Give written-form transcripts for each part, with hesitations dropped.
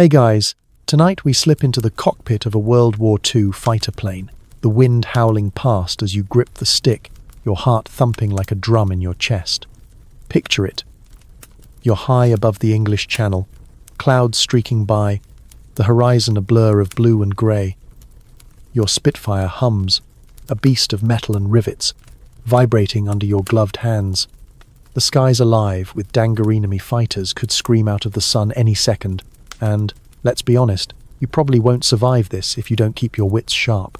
Hey guys, tonight we slip into the cockpit of a World War II fighter plane, the wind howling past as you grip the stick, your heart thumping like a drum in your chest. Picture it. You're high above the English Channel, clouds streaking by, the horizon a blur of blue and grey. Your Spitfire hums, a beast of metal and rivets, vibrating under your gloved hands. The sky's alive with enemy fighters could scream out of the sun any second, and, let's be honest, you probably won't survive this if you don't keep your wits sharp.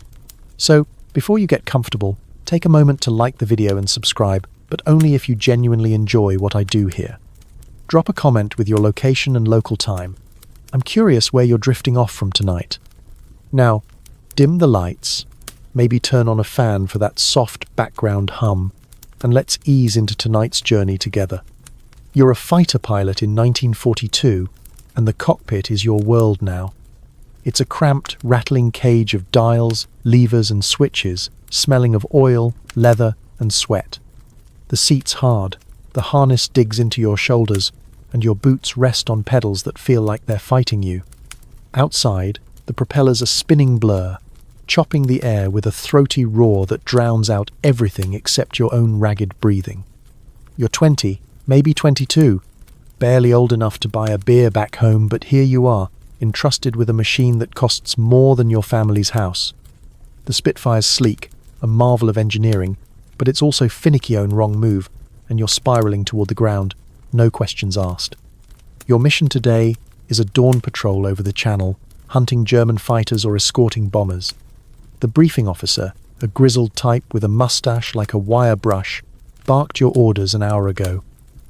So, before you get comfortable, take a moment to like the video and subscribe, but only if you genuinely enjoy what I do here. Drop a comment with your location and local time. I'm curious where you're drifting off from tonight. Now, dim the lights, maybe turn on a fan for that soft background hum, and let's ease into tonight's journey together. You're a fighter pilot in 1942, and the cockpit is your world now. It's a cramped, rattling cage of dials, levers and switches, smelling of oil, leather and sweat. The seat's hard, the harness digs into your shoulders, and your boots rest on pedals that feel like they're fighting you. Outside, the propellers a spinning blur, chopping the air with a throaty roar that drowns out everything except your own ragged breathing. You're 20, maybe 22, barely old enough to buy a beer back home, but here you are, entrusted with a machine that costs more than your family's house. The Spitfire's sleek, a marvel of engineering, but it's also finicky on wrong move, and you're spiralling toward the ground, no questions asked. Your mission today is a dawn patrol over the channel, hunting German fighters or escorting bombers. The briefing officer, a grizzled type with a mustache like a wire brush, barked your orders an hour ago.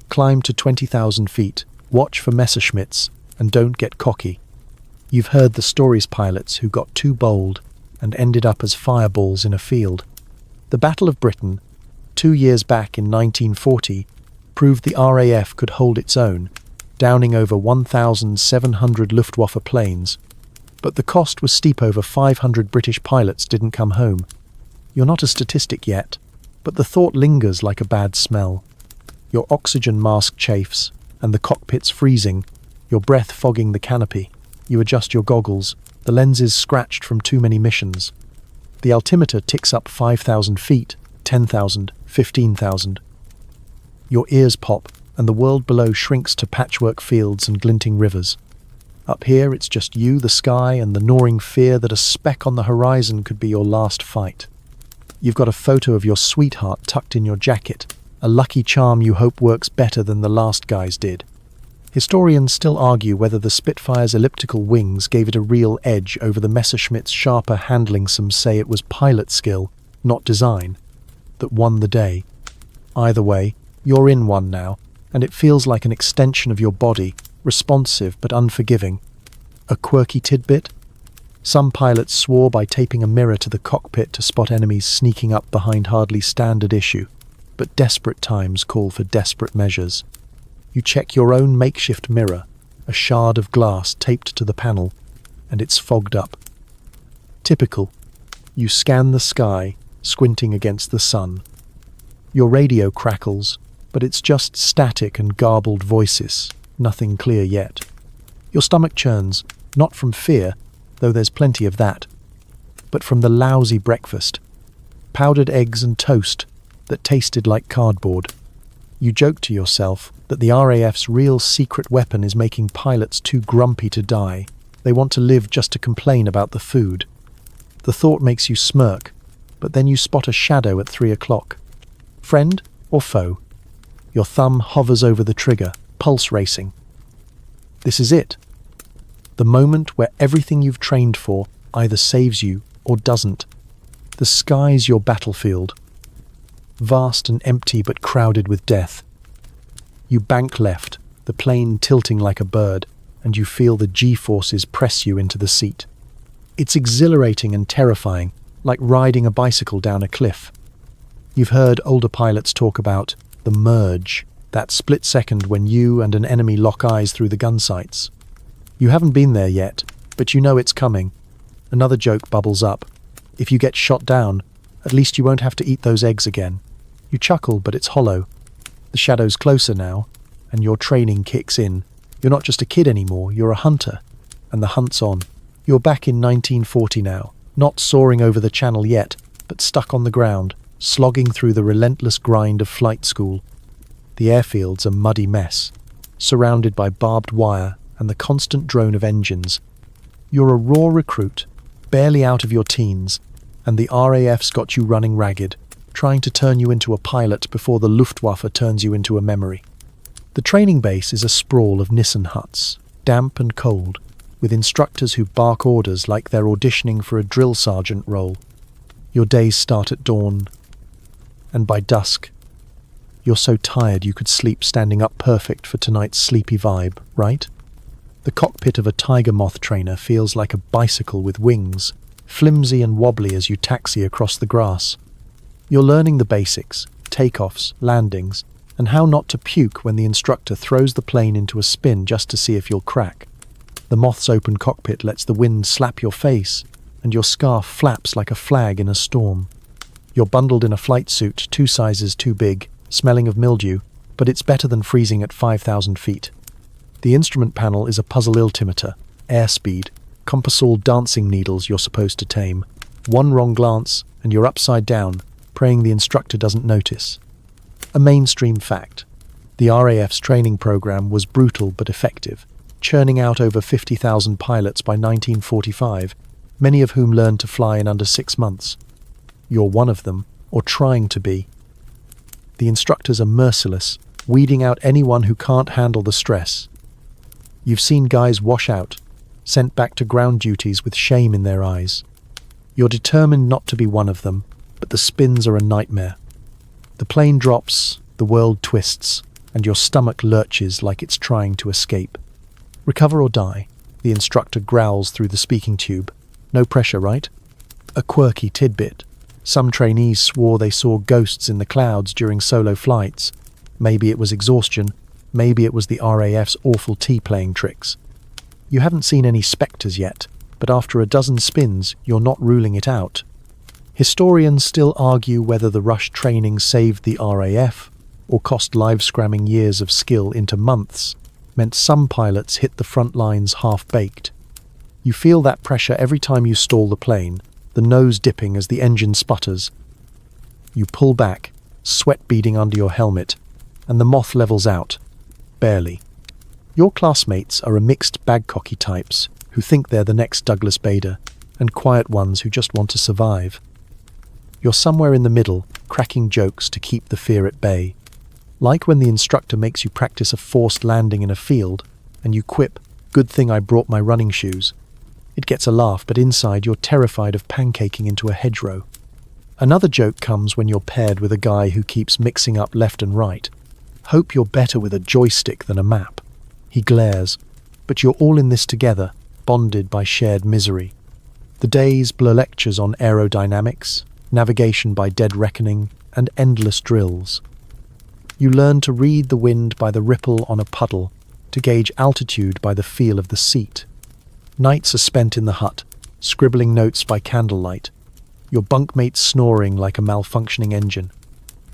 Climb to 20,000 feet, watch for Messerschmitts, and don't get cocky. You've heard the stories pilots who got too bold and ended up as fireballs in a field. The Battle of Britain, 2 years back in 1940, proved the RAF could hold its own, downing over 1,700 Luftwaffe planes. But the cost was steep. Over 500 British pilots didn't come home. You're not a statistic yet, but the thought lingers like a bad smell. Your oxygen mask chafes, and the cockpit's freezing, your breath fogging the canopy. You adjust your goggles, the lenses scratched from too many missions. The altimeter ticks up 5,000 feet, 10,000, 15,000. Your ears pop, and the world below shrinks to patchwork fields and glinting rivers. Up here, it's just you, the sky, and the gnawing fear that a speck on the horizon could be your last fight. You've got a photo of your sweetheart tucked in your jacket, a lucky charm you hope works better than the last guy's did. Historians still argue whether the Spitfire's elliptical wings gave it a real edge over the Messerschmitt's sharper handling. Some say it was pilot skill, not design, that won the day. Either way, you're in one now, and it feels like an extension of your body, responsive but unforgiving. A quirky tidbit? Some pilots swore by taping a mirror to the cockpit to spot enemies sneaking up behind. Hardly standard issue, but desperate times call for desperate measures. You check your own makeshift mirror, a shard of glass taped to the panel, and it's fogged up. Typical. You scan the sky, squinting against the sun. Your radio crackles, but it's just static and garbled voices, nothing clear yet. Your stomach churns, not from fear, though there's plenty of that, but from the lousy breakfast. Powdered eggs and toast that tasted like cardboard. You joke to yourself that the RAF's real secret weapon is making pilots too grumpy to die. They want to live just to complain about the food. The thought makes you smirk, but then you spot a shadow at 3 o'clock. Friend or foe? Your thumb hovers over the trigger, pulse racing. This is it. The moment where everything you've trained for either saves you or doesn't. The sky's your battlefield. Vast and empty but crowded with death. You bank left, the plane tilting like a bird, and you feel the G-forces press you into the seat. It's exhilarating and terrifying, like riding a bicycle down a cliff. You've heard older pilots talk about the merge, that split second when you and an enemy lock eyes through the gun sights. You haven't been there yet, but you know it's coming. Another joke bubbles up. If you get shot down, at least you won't have to eat those eggs again. You chuckle, but it's hollow. The shadow's closer now, and your training kicks in. You're not just a kid anymore, you're a hunter. and the hunt's on. You're back in 1940 now, not soaring over the channel yet, but stuck on the ground, slogging through the relentless grind of flight school. The airfield's a muddy mess, surrounded by barbed wire and the constant drone of engines. You're a raw recruit, barely out of your teens, and the RAF's got you running ragged, trying to turn you into a pilot before the Luftwaffe turns you into a memory. The training base is a sprawl of Nissen huts, damp and cold, with instructors who bark orders like they're auditioning for a drill sergeant role. Your days start at dawn, and by dusk, you're so tired you could sleep standing up, perfect for tonight's sleepy vibe, right? The cockpit of a tiger moth trainer feels like a bicycle with wings, flimsy and wobbly as you taxi across the grass. You're learning the basics, takeoffs, landings, and how not to puke when the instructor throws the plane into a spin just to see if you'll crack. The moth's open cockpit lets the wind slap your face, and your scarf flaps like a flag in a storm. You're bundled in a flight suit 2 sizes too big, smelling of mildew, but it's better than freezing at 5,000 feet. The instrument panel is a puzzle altimeter, airspeed, compassol dancing needles you're supposed to tame. One wrong glance, and you're upside down, praying the instructor doesn't notice. A mainstream fact. The RAF's training program was brutal but effective, churning out over 50,000 pilots by 1945, many of whom learned to fly in under 6 months. You're one of them, or trying to be. The instructors are merciless, weeding out anyone who can't handle the stress. You've seen guys wash out, sent back to ground duties with shame in their eyes. You're determined not to be one of them, but the spins are a nightmare. The plane drops, the world twists, and your stomach lurches like it's trying to escape. Recover or die, the instructor growls through the speaking tube. No pressure, right? A quirky tidbit. Some trainees swore they saw ghosts in the clouds during solo flights. Maybe it was exhaustion, maybe it was the RAF's awful tea-playing tricks. You haven't seen any spectres yet, but after a dozen spins, you're not ruling it out. Historians still argue whether the rush training saved the RAF or cost live-scramming years of skill into months, meant some pilots hit the front lines half-baked. You feel that pressure every time you stall the plane, the nose dipping as the engine sputters. You pull back, sweat beading under your helmet, and the moth levels out. Barely. Your classmates are a mixed bag-cocky types who think they're the next Douglas Bader, and quiet ones who just want to survive. You're somewhere in the middle, cracking jokes to keep the fear at bay. Like when the instructor makes you practice a forced landing in a field, and you quip, "Good thing I brought my running shoes." It gets a laugh, but inside you're terrified of pancaking into a hedgerow. Another joke comes when you're paired with a guy who keeps mixing up left and right. Hope you're better with a joystick than a map. He glares, but you're all in this together, bonded by shared misery. The days blur lectures on aerodynamics, navigation by dead reckoning, and endless drills. You learn to read the wind by the ripple on a puddle, to gauge altitude by the feel of the seat. Nights are spent in the hut, scribbling notes by candlelight, your bunkmates snoring like a malfunctioning engine.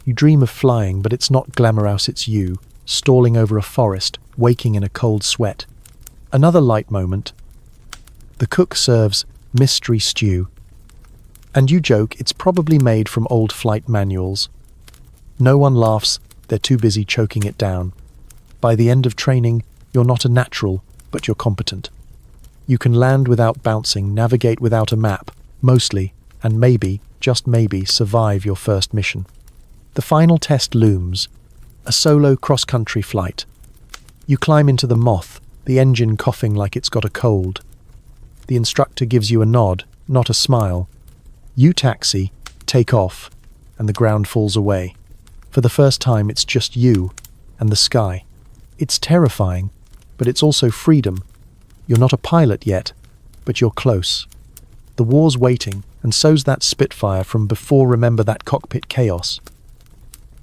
You dream of flying, but it's not Glamorous, it's you, stalling over a forest, waking in a cold sweat. Another light moment. The cook serves mystery stew, and you joke it's probably made from old flight manuals. No one laughs, they're too busy choking it down. By the end of training, you're not a natural, but you're competent. You can land without bouncing, navigate without a map, mostly, and maybe, just maybe, survive your first mission. The final test looms, a solo cross-country flight. You climb into the moth, the engine coughing like it's got a cold. The instructor gives you a nod, not a smile. You taxi, take off, and the ground falls away. For the first time, it's just you and the sky. It's terrifying, but it's also freedom. You're not a pilot yet, but you're close. The war's waiting, and so's that Spitfire from before. Remember that cockpit chaos?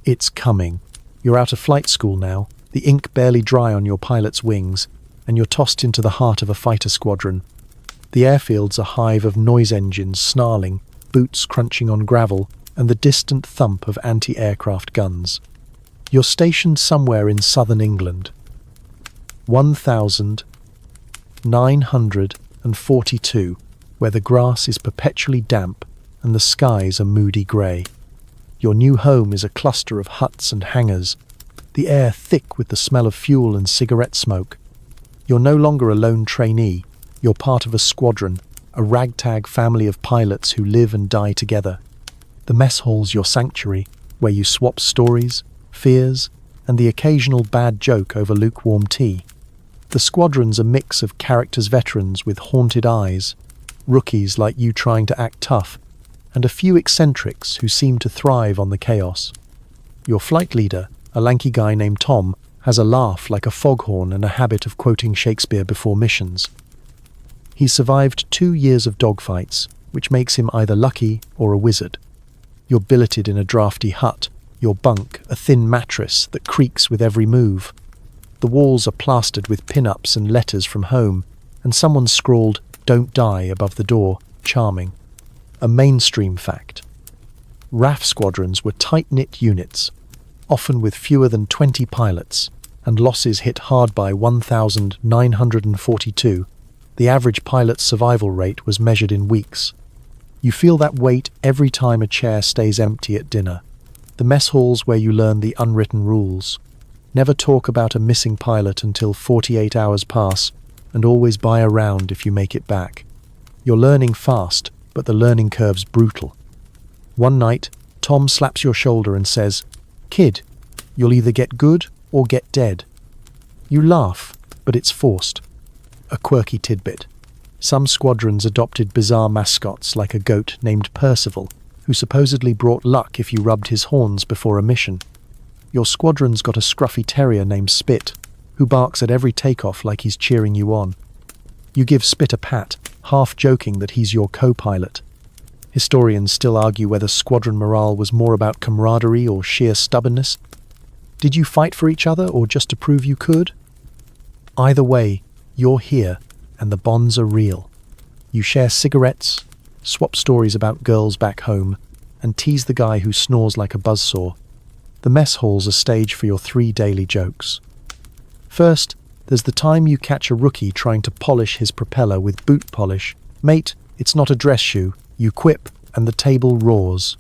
It's coming. You're out of flight school now, the ink barely dry on your pilot's wings, and you're tossed into the heart of a fighter squadron. The airfield's a hive of noise engines snarling, boots crunching on gravel, and the distant thump of anti-aircraft guns. You're stationed somewhere in southern England. 1,000 942, where the grass is perpetually damp and the skies are moody grey. Your new home is a cluster of huts and hangars, the air thick with the smell of fuel and cigarette smoke. You're no longer a lone trainee, you're part of a squadron, a ragtag family of pilots who live and die together. The mess hall's your sanctuary, where you swap stories, fears, and the occasional bad joke over lukewarm tea. The squadron's a mix of characters veterans with haunted eyes, rookies like you trying to act tough, and a few eccentrics who seem to thrive on the chaos. Your flight leader, a lanky guy named Tom, has a laugh like a foghorn and a habit of quoting Shakespeare before missions. He's survived 2 years of dogfights, which makes him either lucky or a wizard. You're billeted in a drafty hut, your bunk a thin mattress that creaks with every move. The walls are plastered with pin-ups and letters from home, and someone scrawled, "Don't die," above the door, charming. A mainstream fact. RAF squadrons were tight-knit units, often with fewer than 20 pilots, and losses hit hard by 1,942. The average pilot's survival rate was measured in weeks. You feel that weight every time a chair stays empty at dinner. The mess hall's where you learn the unwritten rules. Never talk about a missing pilot until 48 hours pass, and always buy a round if you make it back. You're learning fast, but the learning curve's brutal. One night, Tom slaps your shoulder and says, "Kid, you'll either get good or get dead." You laugh, but it's forced. A quirky tidbit. Some squadrons adopted bizarre mascots like a goat named Percival, who supposedly brought luck if you rubbed his horns before a mission. Your squadron's got a scruffy terrier named Spit, who barks at every takeoff like he's cheering you on. You give Spit a pat, half joking that he's your co-pilot. Historians still argue whether squadron morale was more about camaraderie or sheer stubbornness. Did you fight for each other or just to prove you could? Either way, you're here, and the bonds are real. You share cigarettes, swap stories about girls back home, and tease the guy who snores like a buzzsaw. The mess hall's a stage for your 3 daily jokes. First, there's the time you catch a rookie trying to polish his propeller with boot polish. "Mate, it's not a dress shoe," you quip, and the table roars.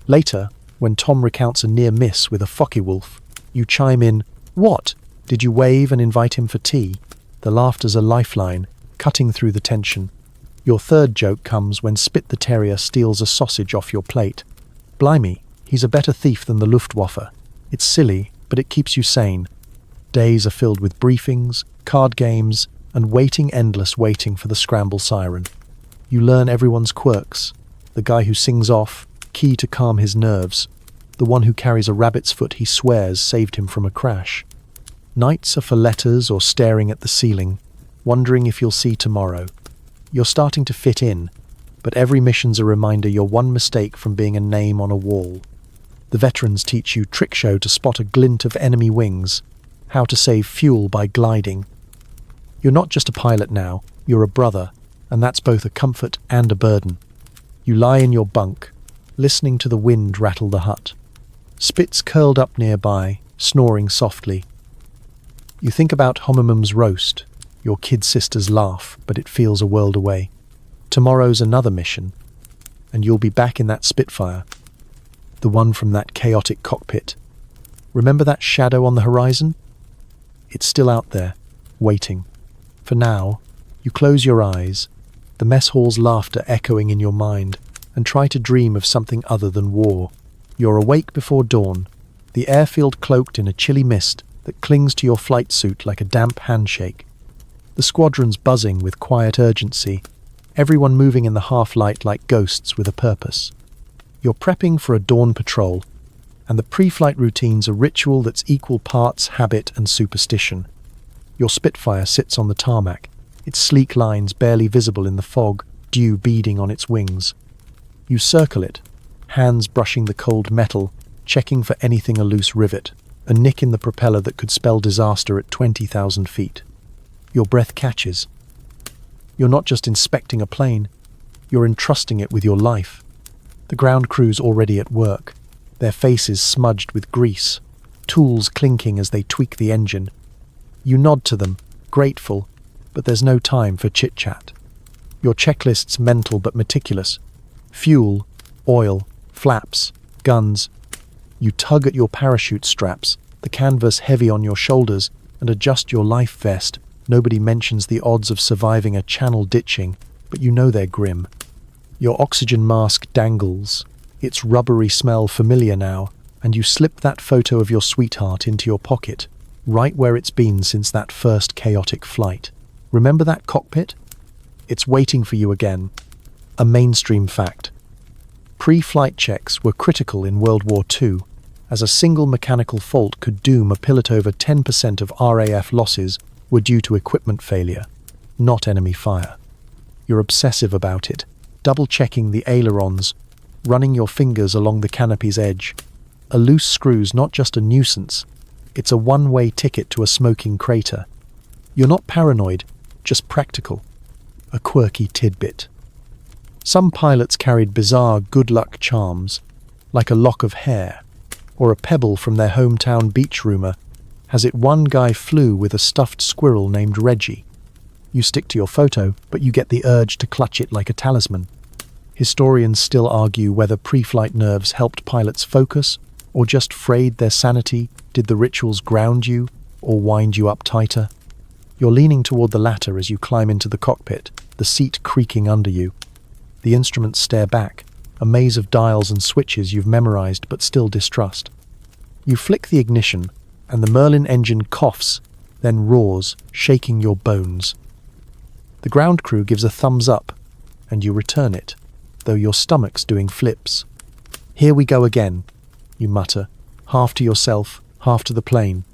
Later, when Tom recounts a near miss with a Focke-Wulf, you chime in, "What? Did you wave and invite him for tea?" The laughter's a lifeline, cutting through the tension. Your third joke comes when Spit the Terrier steals a sausage off your plate. Blimey, he's a better thief than the Luftwaffe. It's silly, but it keeps you sane. Days are filled with briefings, card games, and endless waiting for the scramble siren. You learn everyone's quirks. The guy who sings off, key to calm his nerves. The one who carries a rabbit's foot he swears saved him from a crash. Nights are for letters or staring at the ceiling, wondering if you'll see tomorrow. You're starting to fit in, but every mission's a reminder you're one mistake from being a name on a wall. The veterans teach you trick show to spot a glint of enemy wings, how to save fuel by gliding. You're not just a pilot now, you're a brother, and that's both a comfort and a burden. You lie in your bunk, listening to the wind rattle the hut. Spit's curled up nearby, snoring softly. You think about Homimum's roast. Your kid sisters laugh, but it feels a world away. Tomorrow's another mission, and you'll be back in that Spitfire, the one from that chaotic cockpit. Remember that shadow on the horizon? It's still out there, waiting. For now, you close your eyes, the mess hall's laughter echoing in your mind, and try to dream of something other than war. You're awake before dawn, the airfield cloaked in a chilly mist that clings to your flight suit like a damp handshake. The squadron's buzzing with quiet urgency, everyone moving in the half-light like ghosts with a purpose. You're prepping for a dawn patrol, and the pre-flight routine's a ritual that's equal parts habit and superstition. Your Spitfire sits on the tarmac, its sleek lines barely visible in the fog, dew beading on its wings. You circle it, hands brushing the cold metal, checking for anything a loose rivet, a nick in the propeller that could spell disaster at 20,000 feet. Your breath catches. You're not just inspecting a plane, you're entrusting it with your life. The ground crew's already at work, their faces smudged with grease, tools clinking as they tweak the engine. You nod to them, grateful, but there's no time for chit-chat. Your checklist's mental but meticulous. Fuel, oil, flaps, guns. You tug at your parachute straps, the canvas heavy on your shoulders, and adjust your life vest. Nobody mentions the odds of surviving a channel ditching, but you know they're grim. Your oxygen mask dangles, its rubbery smell familiar now, and you slip that photo of your sweetheart into your pocket, right where it's been since that first chaotic flight. Remember that cockpit? It's waiting for you again. A mainstream fact. Pre-flight checks were critical in World War II, as a single mechanical fault could doom a pilot. Over 10% of RAF losses were due to equipment failure, not enemy fire. You're obsessive about it, double-checking the ailerons, running your fingers along the canopy's edge. A loose screw's not just a nuisance, it's a one-way ticket to a smoking crater. You're not paranoid, just practical. A quirky tidbit. Some pilots carried bizarre good luck charms, like a lock of hair, or a pebble from their hometown beach. Rumor has it one guy flew with a stuffed squirrel named Reggie. You stick to your photo, but you get the urge to clutch it like a talisman. Historians still argue whether pre-flight nerves helped pilots focus, or just frayed their sanity. Did the rituals ground you, or wind you up tighter? You're leaning toward the latter as you climb into the cockpit, the seat creaking under you. The instruments stare back, a maze of dials and switches you've memorized but still distrust. You flick the ignition, and the Merlin engine coughs, then roars, shaking your bones. The ground crew gives a thumbs up, and you return it, though your stomach's doing flips. Here we go again, you mutter, half to yourself, half to the plane.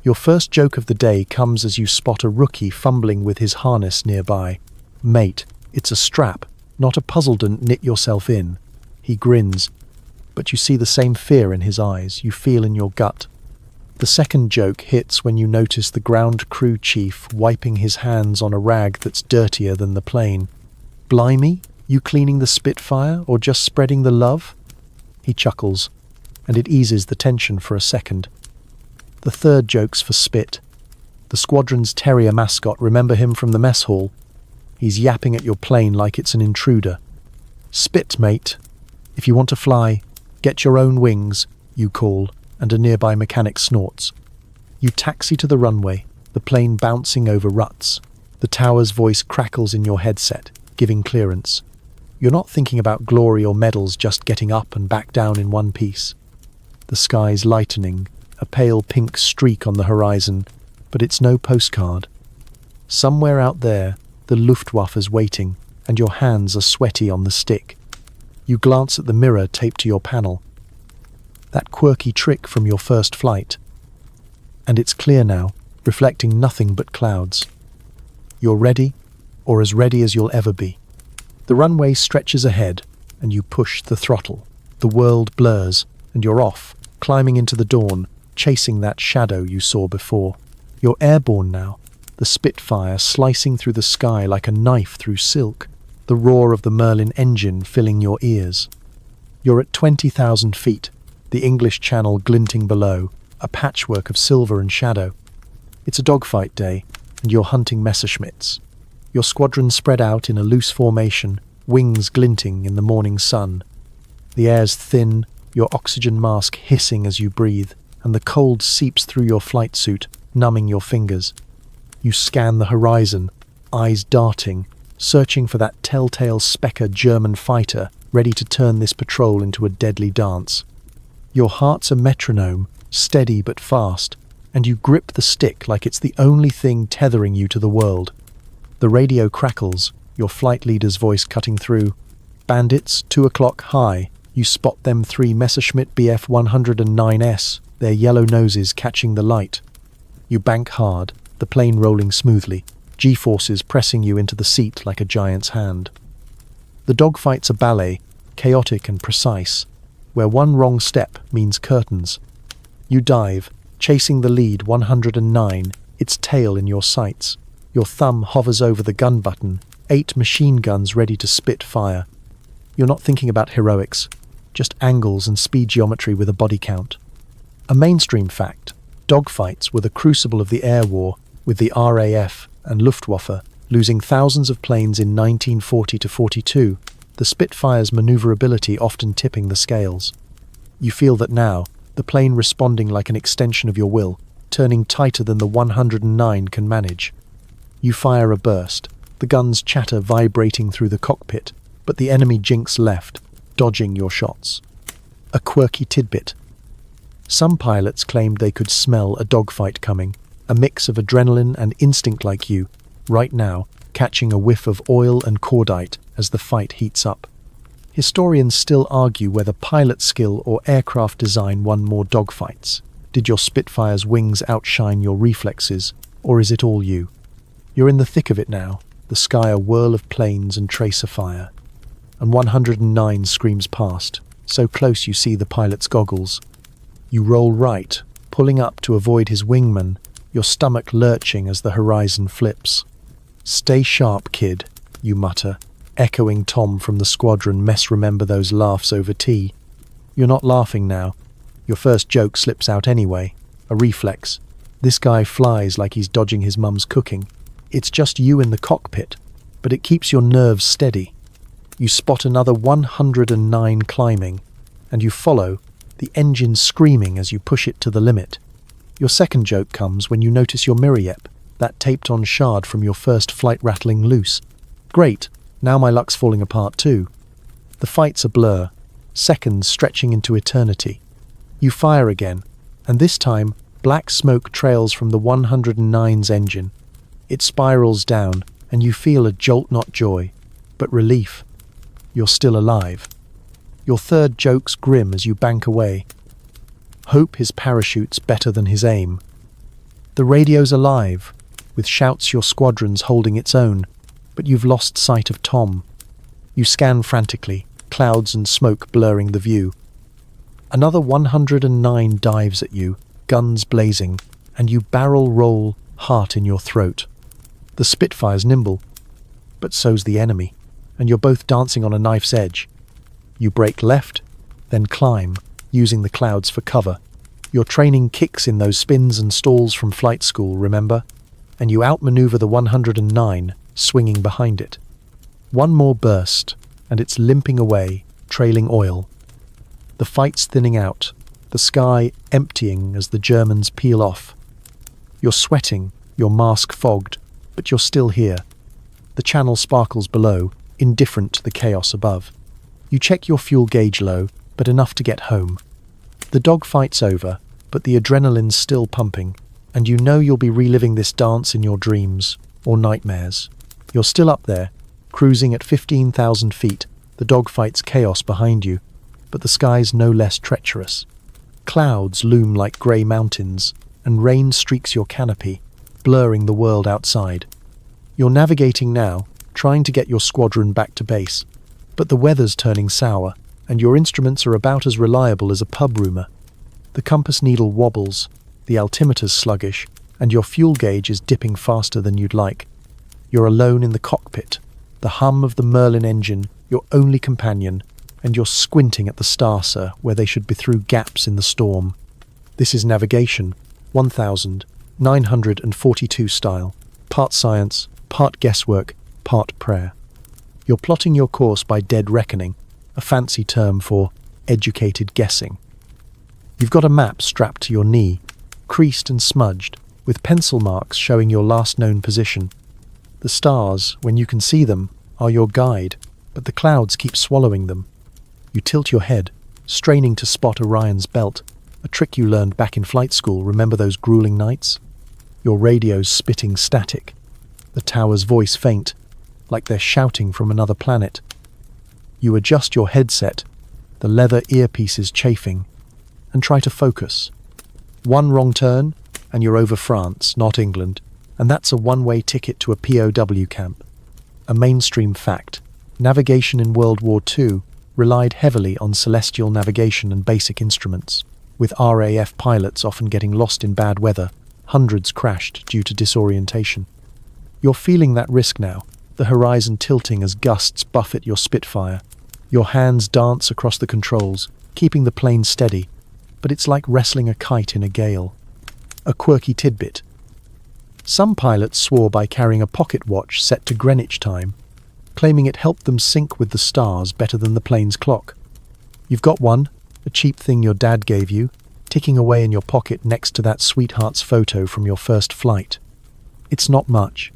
Your first joke of the day comes as you spot a rookie fumbling with his harness nearby. Mate, it's a strap, not a puzzle to knit yourself in. He grins, but you see the same fear in his eyes you feel in your gut. The second joke hits when you notice the ground crew chief wiping his hands on a rag that's dirtier than the plane. Blimey, you cleaning the Spitfire or just spreading the love? He chuckles, and it eases the tension for a second. The third joke's for Spit. The squadron's terrier mascot, remember him from the mess hall? He's yapping at your plane like it's an intruder. Spit, mate. If you want to fly, get your own wings, you call, and a nearby mechanic snorts. You taxi to the runway, the plane bouncing over ruts. The tower's voice crackles in your headset, giving clearance. You're not thinking about glory or medals, just getting up and back down in one piece. The sky's lightening, a pale pink streak on the horizon, but it's no postcard. Somewhere out there, the Luftwaffe's waiting, and your hands are sweaty on the stick. You glance at the mirror taped to your panel. That quirky trick from your first flight. And it's clear now, reflecting nothing but clouds. You're ready, or as ready as you'll ever be. The runway stretches ahead, and you push the throttle. The world blurs, and you're off, climbing into the dawn, chasing that shadow you saw before. You're airborne now, the Spitfire slicing through the sky like a knife through silk, the roar of the Merlin engine filling your ears. You're at 20,000 feet, the English Channel glinting below, a patchwork of silver and shadow. It's a dogfight day, and you're hunting Messerschmitts. Your squadron spread out in a loose formation, wings glinting in the morning sun. The air's thin, your oxygen mask hissing as you breathe, and the cold seeps through your flight suit, numbing your fingers. You scan the horizon, eyes darting, searching for that telltale specker German fighter ready to turn this patrol into a deadly dance. Your heart's a metronome, steady but fast, and you grip the stick like it's the only thing tethering you to the world. The radio crackles, your flight leader's voice cutting through. Bandits, 2 o'clock high. You spot them 3 Messerschmitt Bf 109s, their yellow noses catching the light. You bank hard, the plane rolling smoothly, G-forces pressing you into the seat like a giant's hand. The dogfight's a ballet, chaotic and precise, where one wrong step means curtains. You dive, chasing the lead 109, its tail in your sights. Your thumb hovers over the gun button, 8 machine guns ready to spit fire. You're not thinking about heroics, just angles and speed geometry with a body count. A mainstream fact, dogfights were the crucible of the air war, with the RAF and Luftwaffe Losing thousands of planes in 1940 to 42, the Spitfire's maneuverability often tipping the scales. You feel that now, the plane responding like an extension of your will, turning tighter than the 109 can manage. You fire a burst, the gun's chatter vibrating through the cockpit, but the enemy jinks left, dodging your shots. A quirky tidbit. Some pilots claimed they could smell a dogfight coming, a mix of adrenaline and instinct like you, right now, catching a whiff of oil and cordite as the fight heats up. Historians still argue whether pilot skill or aircraft design won more dogfights. Did your Spitfire's wings outshine your reflexes, or is it all you? You're in the thick of it now, the sky a whirl of planes and tracer fire. And 109 screams past, so close you see the pilot's goggles. You roll right, pulling up to avoid his wingman, your stomach lurching as the horizon flips. "Stay sharp, kid," you mutter, echoing Tom from the squadron mess remember those laughs over tea. You're not laughing now. Your first joke slips out anyway, a reflex. This guy flies like he's dodging his mum's cooking. It's just you in the cockpit, but it keeps your nerves steady. You spot another 109 climbing, and you follow, the engine screaming as you push it to the limit. Your second joke comes when you notice your mirror yep, that taped-on shard from your first flight rattling loose. Great, now my luck's falling apart too. The fight's a blur, seconds stretching into eternity. You fire again, and this time, black smoke trails from the 109's engine. It spirals down, and you feel a jolt, not joy, but relief. You're still alive. Your third joke's grim as you bank away. Hope his parachute's better than his aim. The radio's alive, with shouts your squadron's holding its own, but you've lost sight of Tom. You scan frantically, clouds and smoke blurring the view. Another 109 dives at you, guns blazing, and you barrel roll, heart in your throat. The Spitfire's nimble, but so's the enemy, and you're both dancing on a knife's edge. You break left, then climb, using the clouds for cover. Your training kicks in those spins and stalls from flight school, remember? And you outmaneuver the 109, swinging behind it. One more burst, and it's limping away, trailing oil. The fight's thinning out, the sky emptying as the Germans peel off. You're sweating, your mask fogged, but you're still here. The channel sparkles below, indifferent to the chaos above. You check your fuel gauge low, but enough to get home. The dogfight's over, but the adrenaline's still pumping, and you know you'll be reliving this dance in your dreams, or nightmares. You're still up there, cruising at 15,000 feet, the dogfight's chaos behind you, but the sky's no less treacherous. Clouds loom like grey mountains, and rain streaks your canopy, blurring the world outside. You're navigating now, trying to get your squadron back to base, but the weather's turning sour, and your instruments are about as reliable as a pub rumour. The compass needle wobbles, the altimeter's sluggish, and your fuel gauge is dipping faster than you'd like. You're alone in the cockpit, the hum of the Merlin engine, your only companion, and you're squinting at the starcer where they should be through gaps in the storm. This is navigation, 1942 style, part science, part guesswork, part prayer. You're plotting your course by dead reckoning, a fancy term for educated guessing. You've got a map strapped to your knee, creased and smudged, with pencil marks showing your last known position. The stars, when you can see them, are your guide, but the clouds keep swallowing them. You tilt your head, straining to spot Orion's belt, a trick you learned back in flight school. Remember those grueling nights? Your radio's spitting static, the tower's voice faint, like they're shouting from another planet. You adjust your headset, the leather earpieces chafing, and try to focus. One wrong turn, and you're over France, not England, and that's a one-way ticket to a POW camp. A mainstream fact, navigation in World War II relied heavily on celestial navigation and basic instruments, with RAF pilots often getting lost in bad weather. Hundreds crashed due to disorientation. You're feeling that risk now, the horizon tilting as gusts buffet your Spitfire. Your hands dance across the controls, keeping the plane steady, but it's like wrestling a kite in a gale. A quirky tidbit. Some pilots swore by carrying a pocket watch set to Greenwich time, claiming it helped them sync with the stars better than the plane's clock. You've got one, a cheap thing your dad gave you, ticking away in your pocket next to that sweetheart's photo from your first flight. It's not much,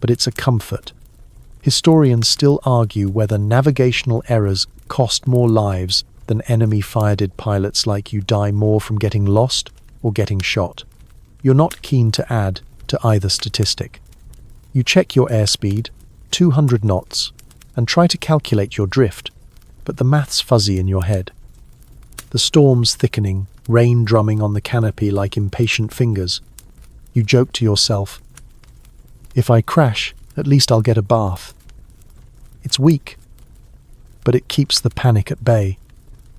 but it's a comfort. Historians still argue whether navigational errors cost more lives than enemy-fired pilots like you die more from getting lost or getting shot. You're not keen to add to either statistic. You check your airspeed, 200 knots, and try to calculate your drift, but the math's fuzzy in your head. The storm's thickening, rain drumming on the canopy like impatient fingers. You joke to yourself, "If I crash, at least I'll get a bath." It's weak, but it keeps the panic at bay.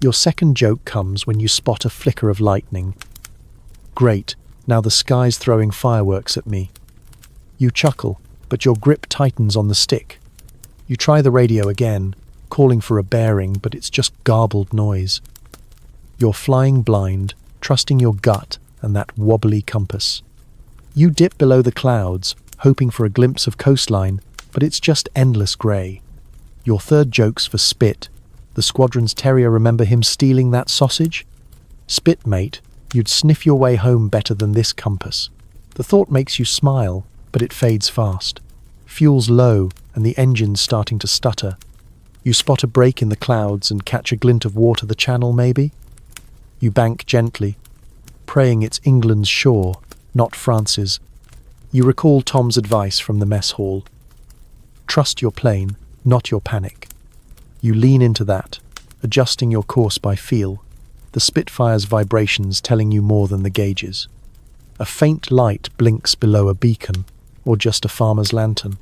Your second joke comes when you spot a flicker of lightning. Great, now the sky's throwing fireworks at me. You chuckle, but your grip tightens on the stick. You try the radio again, calling for a bearing, but it's just garbled noise. You're flying blind, trusting your gut and that wobbly compass. You dip below the clouds, hoping for a glimpse of coastline, but it's just endless grey. Your third joke's for Spit. The squadron's terrier, remember him stealing that sausage? Spit, mate, you'd sniff your way home better than this compass. The thought makes you smile, but it fades fast. Fuel's low, and the engine's starting to stutter. You spot a break in the clouds and catch a glint of water the channel, maybe? You bank gently, praying it's England's shore, not France's. You recall Tom's advice from the mess hall. Trust your plane, not your panic. You lean into that, adjusting your course by feel, the Spitfire's vibrations telling you more than the gauges. A faint light blinks below a beacon, or just a farmer's lantern.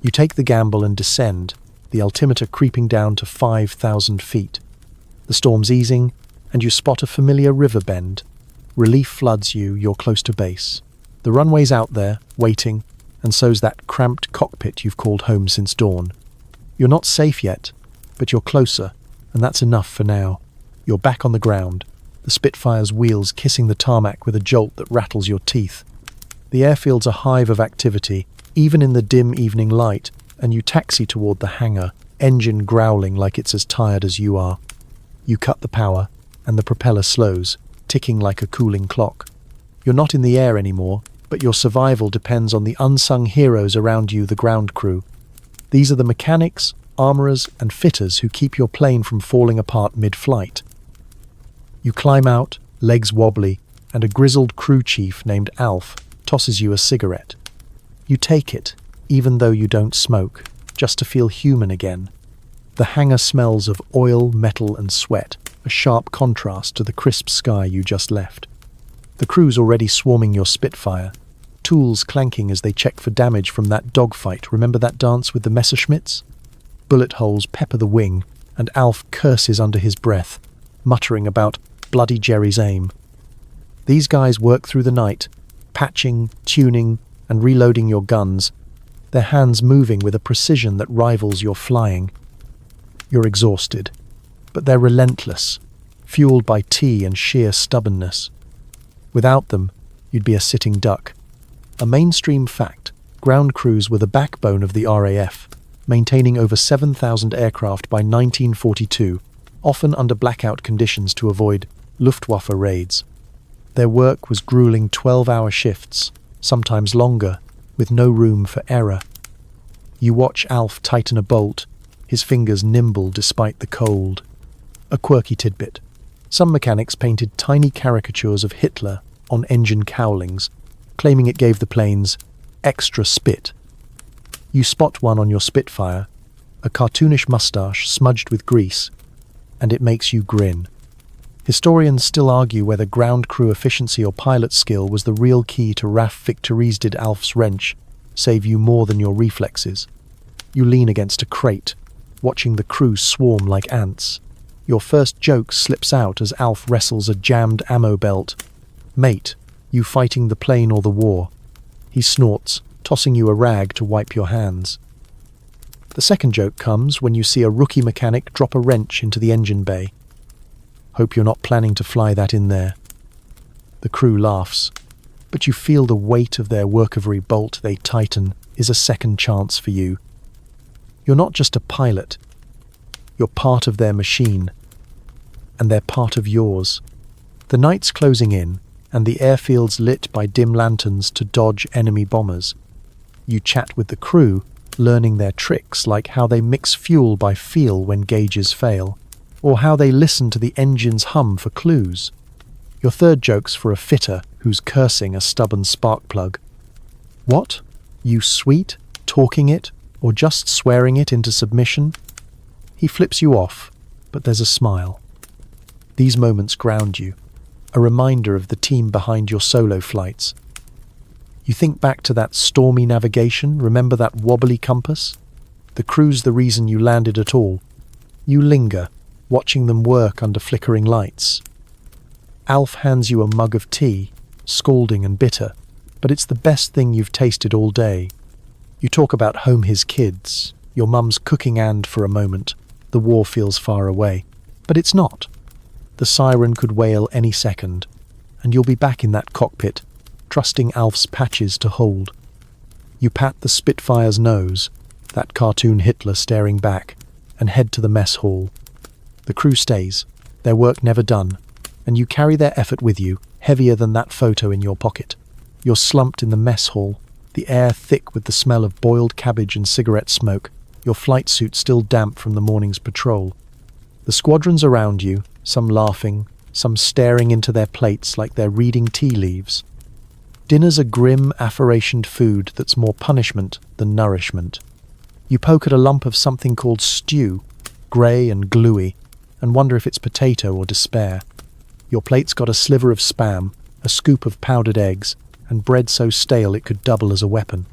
You take the gamble and descend, the altimeter creeping down to 5,000 feet. The storm's easing, and you spot a familiar river bend. Relief floods you, you're close to base. The runway's out there, waiting, and so's that cramped cockpit you've called home since dawn. You're not safe yet, but you're closer, and that's enough for now. You're back on the ground, the Spitfire's wheels kissing the tarmac with a jolt that rattles your teeth. The airfield's a hive of activity, even in the dim evening light, and you taxi toward the hangar, engine growling like it's as tired as you are. You cut the power, and the propeller slows, ticking like a cooling clock. You're not in the air anymore, but your survival depends on the unsung heroes around you, the ground crew. These are the mechanics, armourers, and fitters who keep your plane from falling apart mid-flight. You climb out, legs wobbly, and a grizzled crew chief named Alf tosses you a cigarette. You take it, even though you don't smoke, just to feel human again. The hangar smells of oil, metal, and sweat, a sharp contrast to the crisp sky you just left. The crew's already swarming your Spitfire, tools clanking as they check for damage from that dogfight. Remember that dance with the Messerschmitts? Bullet holes pepper the wing, and Alf curses under his breath, muttering about Bloody Jerry's aim. These guys work through the night, patching, tuning, and reloading your guns, their hands moving with a precision that rivals your flying. You're exhausted, but they're relentless, fueled by tea and sheer stubbornness. Without them, you'd be a sitting duck. A mainstream fact, ground crews were the backbone of the RAF, maintaining over 7,000 aircraft by 1942, often under blackout conditions to avoid Luftwaffe raids. Their work was grueling 12-hour shifts, sometimes longer, with no room for error. You watch Alf tighten a bolt, his fingers nimble despite the cold. A quirky tidbit. Some mechanics painted tiny caricatures of Hitler on engine cowlings, claiming it gave the planes extra spit. You spot one on your Spitfire, a cartoonish mustache smudged with grease, and it makes you grin. Historians still argue whether ground crew efficiency or pilot skill was the real key to RAF victories. Did Alf's wrench save you more than your reflexes? You lean against a crate, watching the crew swarm like ants. Your first joke slips out as Alf wrestles a jammed ammo belt. Mate, you fighting the plane or the war? He snorts, tossing you a rag to wipe your hands. The second joke comes when you see a rookie mechanic drop a wrench into the engine bay. Hope you're not planning to fly that in there. The crew laughs. but you feel the weight of their work. Every bolt they tighten is a second chance for you. You're not just a pilot. You're part of their machine, and they're part of yours. The night's closing in, and the airfield's lit by dim lanterns to dodge enemy bombers. You chat with the crew, learning their tricks, like how they mix fuel by feel when gauges fail, or how they listen to the engine's hum for clues. Your third joke's for a fitter who's cursing a stubborn spark plug. What? You sweet, talking it, or just swearing it into submission? He flips you off, but there's a smile. These moments ground you, a reminder of the team behind your solo flights. You think back to that stormy navigation, remember that wobbly compass? The crew's the reason you landed at all. You linger, watching them work under flickering lights. Alf hands you a mug of tea, scalding and bitter, but it's the best thing you've tasted all day. You talk about home, his kids, your mum's cooking, and for a moment, the war feels far away. But it's not. The siren could wail any second, and you'll be back in that cockpit, trusting Alf's patches to hold. You pat the Spitfire's nose, that cartoon Hitler staring back, and head to the mess hall. The crew stays, their work never done, and you carry their effort with you, heavier than that photo in your pocket. You're slumped in the mess hall, the air thick with the smell of boiled cabbage and cigarette smoke, your flight suit still damp from the morning's patrol. The squadrons around you, some laughing, some staring into their plates like they're reading tea leaves. Dinner's a grim, afforationed food that's more punishment than nourishment. You poke at a lump of something called stew, grey and gluey, and wonder if it's potato or despair. Your plate's got a sliver of spam, a scoop of powdered eggs, and bread so stale it could double as a weapon.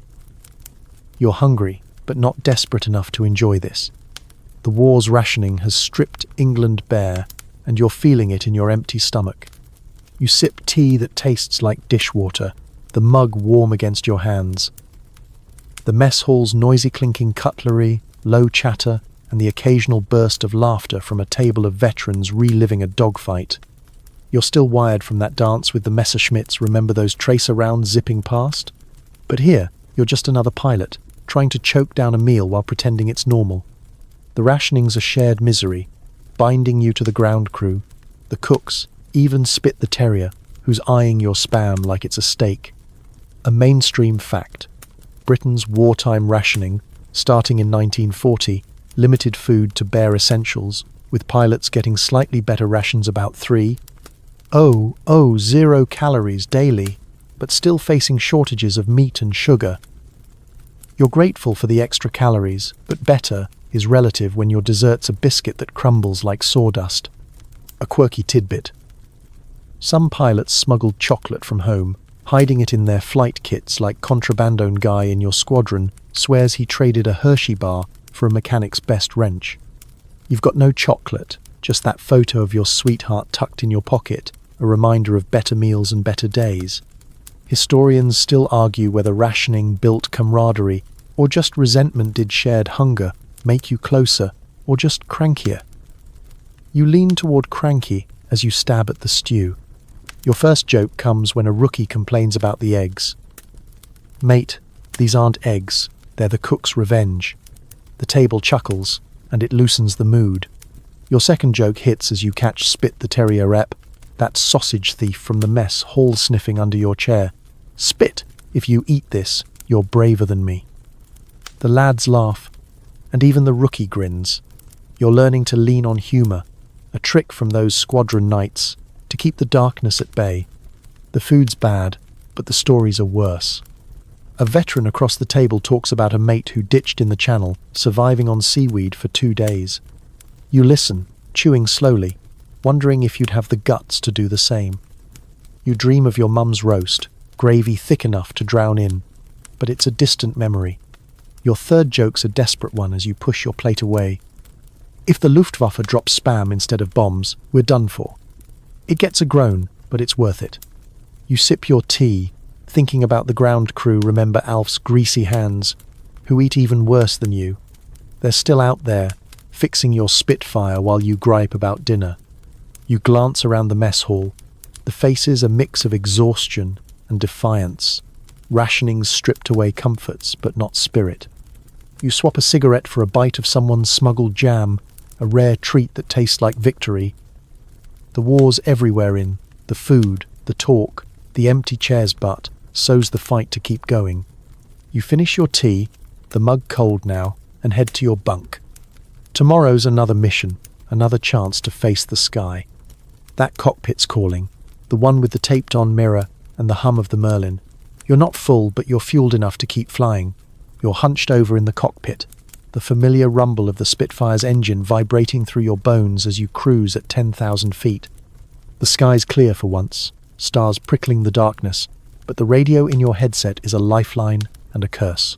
You're hungry, but not desperate enough to enjoy this. The war's rationing has stripped England bare, and you're feeling it in your empty stomach. You sip tea that tastes like dishwater, the mug warm against your hands. The mess hall's noisy clinking cutlery, low chatter, and the occasional burst of laughter from a table of veterans reliving a dogfight. You're still wired from that dance with the Messerschmitts, remember those tracer rounds zipping past? But here, you're just another pilot, trying to choke down a meal while pretending it's normal. The rationing's a shared misery, binding you to the ground crew. The cooks, even Spit the terrier, who's eyeing your spam like it's a steak. A mainstream fact. Britain's wartime rationing, starting in 1940, limited food to bare essentials, with pilots getting slightly better rations about 0 calories daily, but still facing shortages of meat and sugar. You're grateful for the extra calories, but better is relative when your dessert's a biscuit that crumbles like sawdust. A quirky tidbit. Some pilots smuggled chocolate from home, hiding it in their flight kits, like contrabando guy in your squadron swears he traded a Hershey bar for a mechanic's best wrench. You've got no chocolate, just that photo of your sweetheart tucked in your pocket, a reminder of better meals and better days. Historians still argue whether rationing built camaraderie, or just resentment. Did shared hunger make you closer, or just crankier? You lean toward cranky as you stab at the stew. Your first joke comes when a rookie complains about the eggs. Mate, these aren't eggs, they're the cook's revenge. The table chuckles, and it loosens the mood. Your second joke hits as you catch Spit the terrier rep, that sausage thief from the mess hall sniffing under your chair. Spit, if you eat this, you're braver than me. The lads laugh, and even the rookie grins. You're learning to lean on humour, a trick from those squadron nights, to keep the darkness at bay. The food's bad, but the stories are worse. A veteran across the table talks about a mate who ditched in the channel, surviving on seaweed for 2 days. You listen, chewing slowly, wondering if you'd have the guts to do the same. You dream of your mum's roast, gravy thick enough to drown in, but it's a distant memory. Your third joke's a desperate one as you push your plate away. If the Luftwaffe drops spam instead of bombs, we're done for. It gets a groan, but it's worth it. You sip your tea, thinking about the ground crew. Remember Alf's greasy hands, who eat even worse than you. They're still out there, fixing your Spitfire while you gripe about dinner. You glance around the mess hall. The faces a mix of exhaustion, and defiance. Rationings stripped away comforts, but not spirit. You swap a cigarette for a bite of someone's smuggled jam, a rare treat that tastes like victory. The war's everywhere in the food, the talk, the empty chair's butt, so's the fight to keep going. You finish your tea, the mug cold now, and head to your bunk. Tomorrow's another mission, another chance to face the sky. That cockpit's calling, the one with the taped-on mirror and the hum of the Merlin. You're not full, but you're fueled enough to keep flying. You're hunched over in the cockpit, the familiar rumble of the Spitfire's engine vibrating through your bones as you cruise at 10,000 feet. The sky's clear for once, stars prickling the darkness, but the radio in your headset is a lifeline and a curse.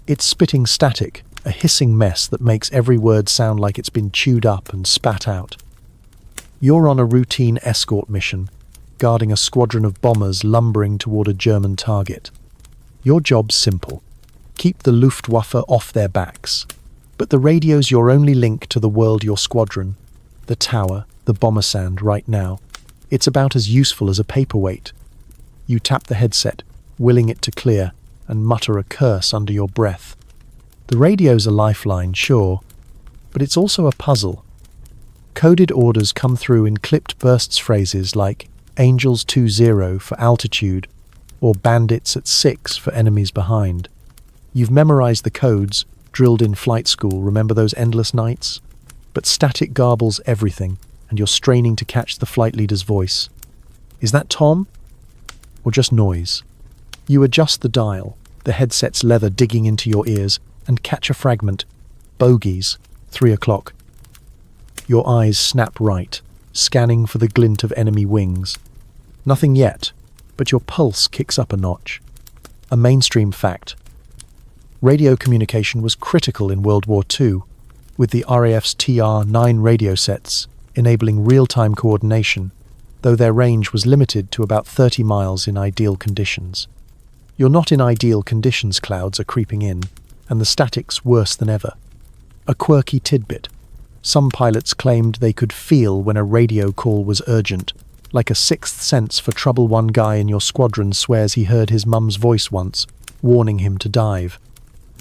It's spitting static, a hissing mess that makes every word sound like it's been chewed up and spat out. You're on a routine escort mission, guarding a squadron of bombers lumbering toward a German target. Your job's simple. Keep the Luftwaffe off their backs. But the radio's your only link to the world your squadron. The tower, the bomber sand right now. It's about as useful as a paperweight. You tap the headset, willing it to clear, and mutter a curse under your breath. The radio's a lifeline, sure, but it's also a puzzle. Coded orders come through in clipped bursts phrases like Angels 20 for altitude, or Bandits at 6 for enemies behind. You've memorized the codes, drilled in flight school, remember those endless nights? But static garbles everything, and you're straining to catch the flight leader's voice. Is that Tom? Or just noise? You adjust the dial, the headset's leather digging into your ears, and catch a fragment. Bogies, 3 o'clock. Your eyes snap right, scanning for the glint of enemy wings. Nothing yet, but your pulse kicks up a notch. A mainstream fact. Radio communication was critical in World War II, with the RAF's TR-9 radio sets enabling real-time coordination, though their range was limited to about 30 miles in ideal conditions. You're not in ideal conditions, clouds are creeping in, and the static's worse than ever. A quirky tidbit. Some pilots claimed they could feel when a radio call was urgent, like a sixth sense for trouble. One guy in your squadron swears he heard his mum's voice once, warning him to dive.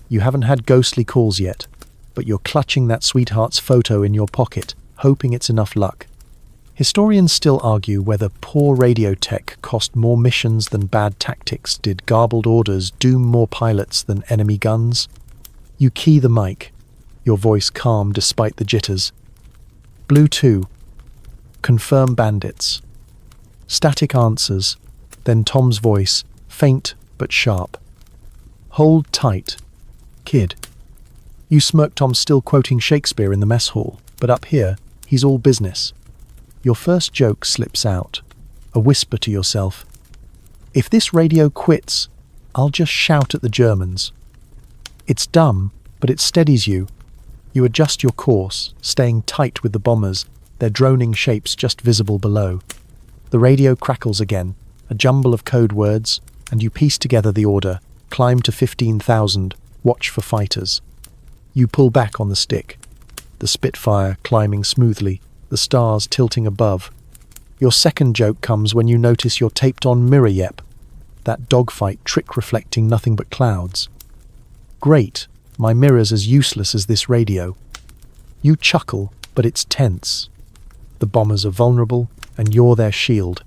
You haven't had ghostly calls yet, but you're clutching that sweetheart's photo in your pocket, hoping it's enough luck. Historians still argue whether poor radio tech cost more missions than bad tactics. Did garbled orders doom more pilots than enemy guns? You key the mic, your voice calm despite the jitters. Blue 2. Confirm bandits. Static answers, then Tom's voice, faint but sharp. Hold tight, kid. You smirk. Tom's still quoting Shakespeare in the mess hall, but up here, he's all business. Your first joke slips out, a whisper to yourself. If this radio quits, I'll just shout at the Germans. It's dumb, but it steadies you. You adjust your course, staying tight with the bombers, their droning shapes just visible below. The radio crackles again, a jumble of code words, and you piece together the order, climb to 15,000, watch for fighters. You pull back on the stick, the Spitfire climbing smoothly, the stars tilting above. Your second joke comes when you notice your taped-on mirror. Yep, that dogfight trick reflecting nothing but clouds. Great, my mirror's as useless as this radio. You chuckle, but it's tense. The bombers are vulnerable, and you're their shield.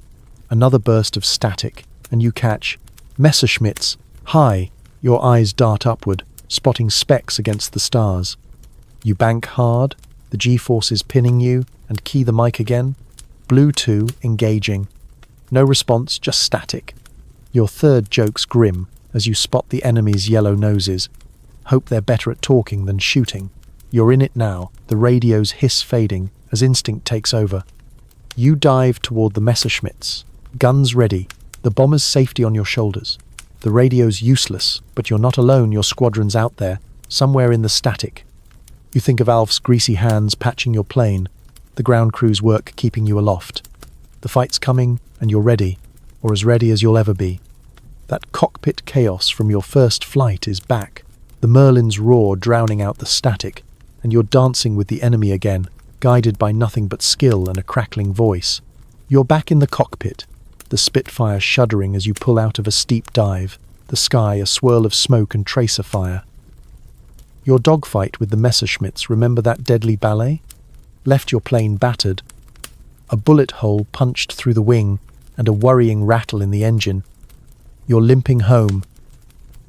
Another burst of static, and you catch Messerschmitts. High, your eyes dart upward, spotting specks against the stars. You bank hard, the G-forces pinning you, and key the mic again. Blue 2, engaging. No response, just static. Your third joke's grim, as you spot the enemy's yellow noses. Hope they're better at talking than shooting. You're in it now, the radio's hiss fading, as instinct takes over. You dive toward the Messerschmitts, guns ready, the bomber's safety on your shoulders. The radio's useless, but you're not alone. Your squadron's out there, somewhere in the static. You think of Alf's greasy hands patching your plane, the ground crew's work keeping you aloft. The fight's coming, and you're ready, or as ready as you'll ever be. That cockpit chaos from your first flight is back, the Merlin's roar drowning out the static, and you're dancing with the enemy again, guided by nothing but skill and a crackling voice. You're back in the cockpit, the Spitfire shuddering as you pull out of a steep dive, the sky a swirl of smoke and tracer fire. Your dogfight with the Messerschmitts, remember that deadly ballet? Left your plane battered. A bullet hole punched through the wing and a worrying rattle in the engine. You're limping home,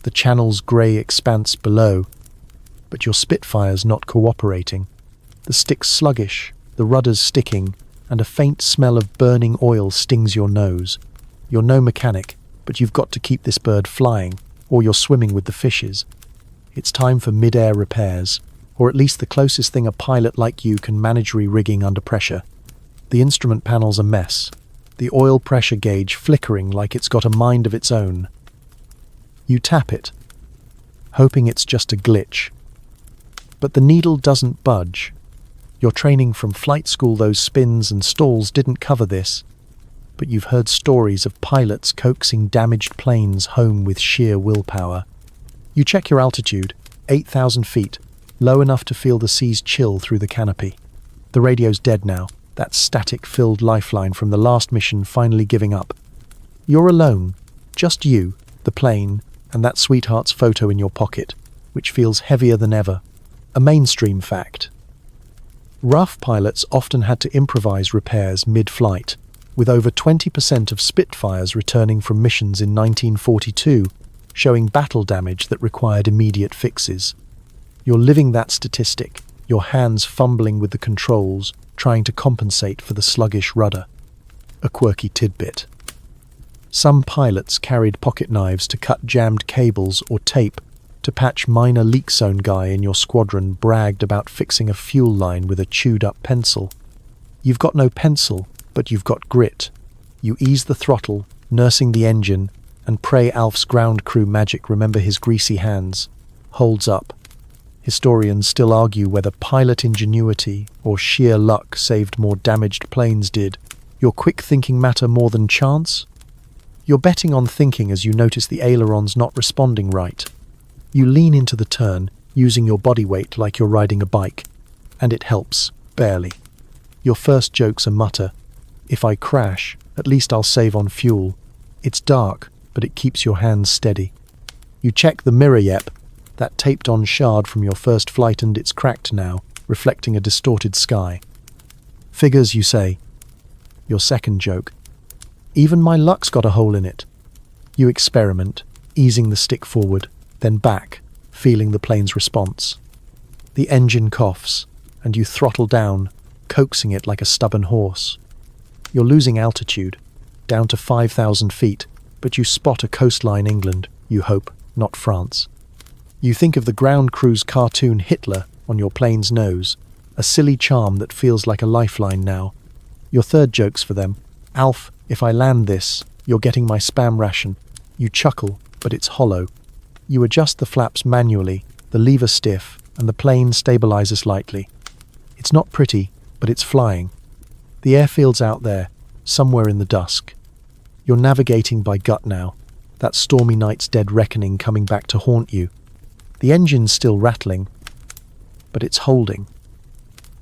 the Channel's grey expanse below, but your Spitfire's not cooperating. The stick's sluggish, the rudder's sticking, and a faint smell of burning oil stings your nose. You're no mechanic, but you've got to keep this bird flying, or you're swimming with the fishes. It's time for mid-air repairs, or at least the closest thing a pilot like you can manage re-rigging under pressure. The instrument panel's a mess, the oil pressure gauge flickering like it's got a mind of its own. You tap it, hoping it's just a glitch. But the needle doesn't budge. Your training from flight school, those spins and stalls didn't cover this, but you've heard stories of pilots coaxing damaged planes home with sheer willpower. You check your altitude, 8,000 feet, low enough to feel the seas chill through the canopy. The radio's dead now, that static-filled lifeline from the last mission finally giving up. You're alone, just you, the plane, and that sweetheart's photo in your pocket, which feels heavier than ever. A mainstream fact. RAF pilots often had to improvise repairs mid-flight, with over 20% of Spitfires returning from missions in 1942, showing battle damage that required immediate fixes. You're living that statistic, your hands fumbling with the controls, trying to compensate for the sluggish rudder. A quirky tidbit. Some pilots carried pocket knives to cut jammed cables or tape to patch minor leak zone guy in your squadron bragged about fixing a fuel line with a chewed-up pencil. You've got no pencil, but you've got grit. You ease the throttle, nursing the engine, and pray Alf's ground crew magic, remember his greasy hands, holds up. Historians still argue whether pilot ingenuity or sheer luck saved more damaged planes did. Your quick thinking matter more than chance? You're betting on thinking as you notice the ailerons not responding right. You lean into the turn, using your body weight like you're riding a bike, and it helps, barely. Your first joke's a mutter. If I crash, at least I'll save on fuel. It's dark, but it keeps your hands steady. You check the mirror, yep, that taped-on shard from your first flight, and it's cracked now, reflecting a distorted sky. Figures, you say. Your second joke. Even my luck's got a hole in it. You experiment, easing the stick forward, then back, feeling the plane's response. The engine coughs, and you throttle down, coaxing it like a stubborn horse. You're losing altitude, down to 5,000 feet, but you spot a coastline England, you hope, not France. You think of the ground crew's cartoon Hitler on your plane's nose, a silly charm that feels like a lifeline now. Your third joke's for them. Alf, if I land this, you're getting my spam ration. You chuckle, but it's hollow. You adjust the flaps manually, the lever stiff, and the plane stabilizes lightly. It's not pretty, but it's flying. The airfield's out there, somewhere in the dusk. You're navigating by gut now, that stormy night's dead reckoning coming back to haunt you. The engine's still rattling, but it's holding,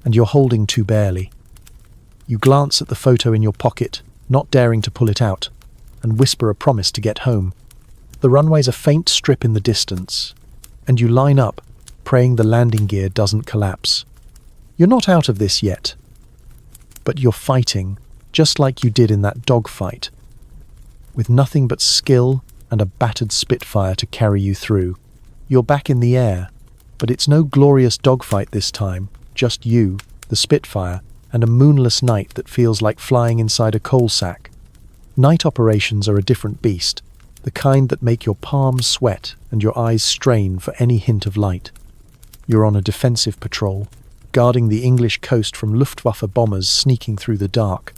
and you're holding too barely. You glance at the photo in your pocket, not daring to pull it out, and whisper a promise to get home. The runway's a faint strip in the distance, and you line up, praying the landing gear doesn't collapse. You're not out of this yet, but you're fighting, just like you did in that dogfight, with nothing but skill and a battered Spitfire to carry you through. You're back in the air, but it's no glorious dogfight this time, just you, the Spitfire, and a moonless night that feels like flying inside a coal sack. Night operations are a different beast, the kind that make your palms sweat and your eyes strain for any hint of light. You're on a defensive patrol, guarding the English coast from Luftwaffe bombers sneaking through the dark.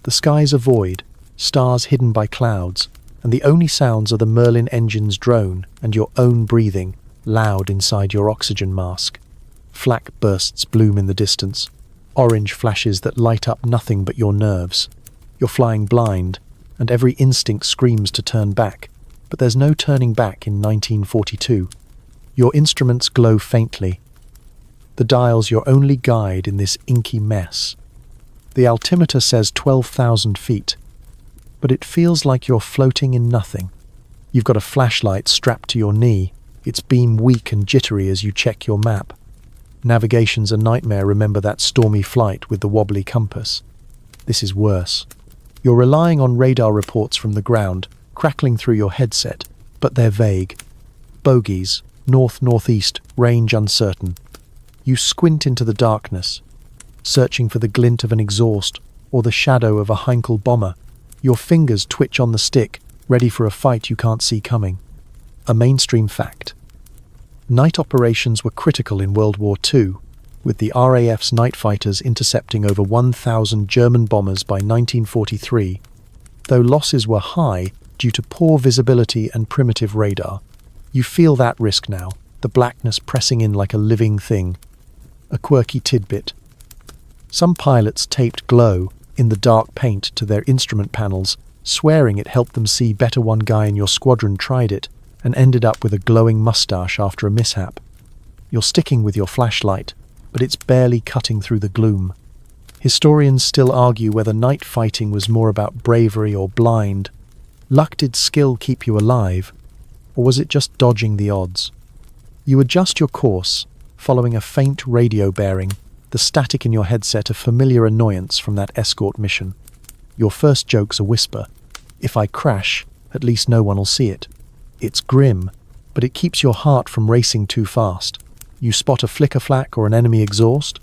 The skies are void, stars hidden by clouds, and the only sounds are the Merlin engine's drone and your own breathing, loud inside your oxygen mask. Flak bursts bloom in the distance, orange flashes that light up nothing but your nerves. You're flying blind, and every instinct screams to turn back, but there's no turning back in 1942. Your instruments glow faintly. The dial's your only guide in this inky mess. The altimeter says 12,000 feet, but but it feels like you're floating in nothing. You've got a flashlight strapped to your knee, its beam weak and jittery as you check your map. Navigation's a nightmare, remember that stormy flight with the wobbly compass. This is worse. You're relying on radar reports from the ground, crackling through your headset, but they're vague. Bogies, north-northeast, range uncertain. You squint into the darkness, searching for the glint of an exhaust or the shadow of a Heinkel bomber. Your fingers twitch on the stick, ready for a fight you can't see coming. A mainstream fact. Night operations were critical in World War II, with the RAF's night fighters intercepting over 1,000 German bombers by 1943, though losses were high due to poor visibility and primitive radar. You feel that risk now, the blackness pressing in like a living thing. A quirky tidbit. Some pilots taped glow in the dark paint to their instrument panels, swearing it helped them see better. One guy in your squadron tried it and ended up with a glowing mustache after a mishap. You're sticking with your flashlight, but it's barely cutting through the gloom. Historians still argue whether night fighting was more about bravery or blind. Luck did skill keep you alive, or was it just dodging the odds? You adjust your course, following a faint radio bearing, the static in your headset a familiar annoyance from that escort mission. Your first joke's a whisper. If I crash, at least no one will see it. It's grim, but it keeps your heart from racing too fast. You spot a flicker flak or an enemy exhaust,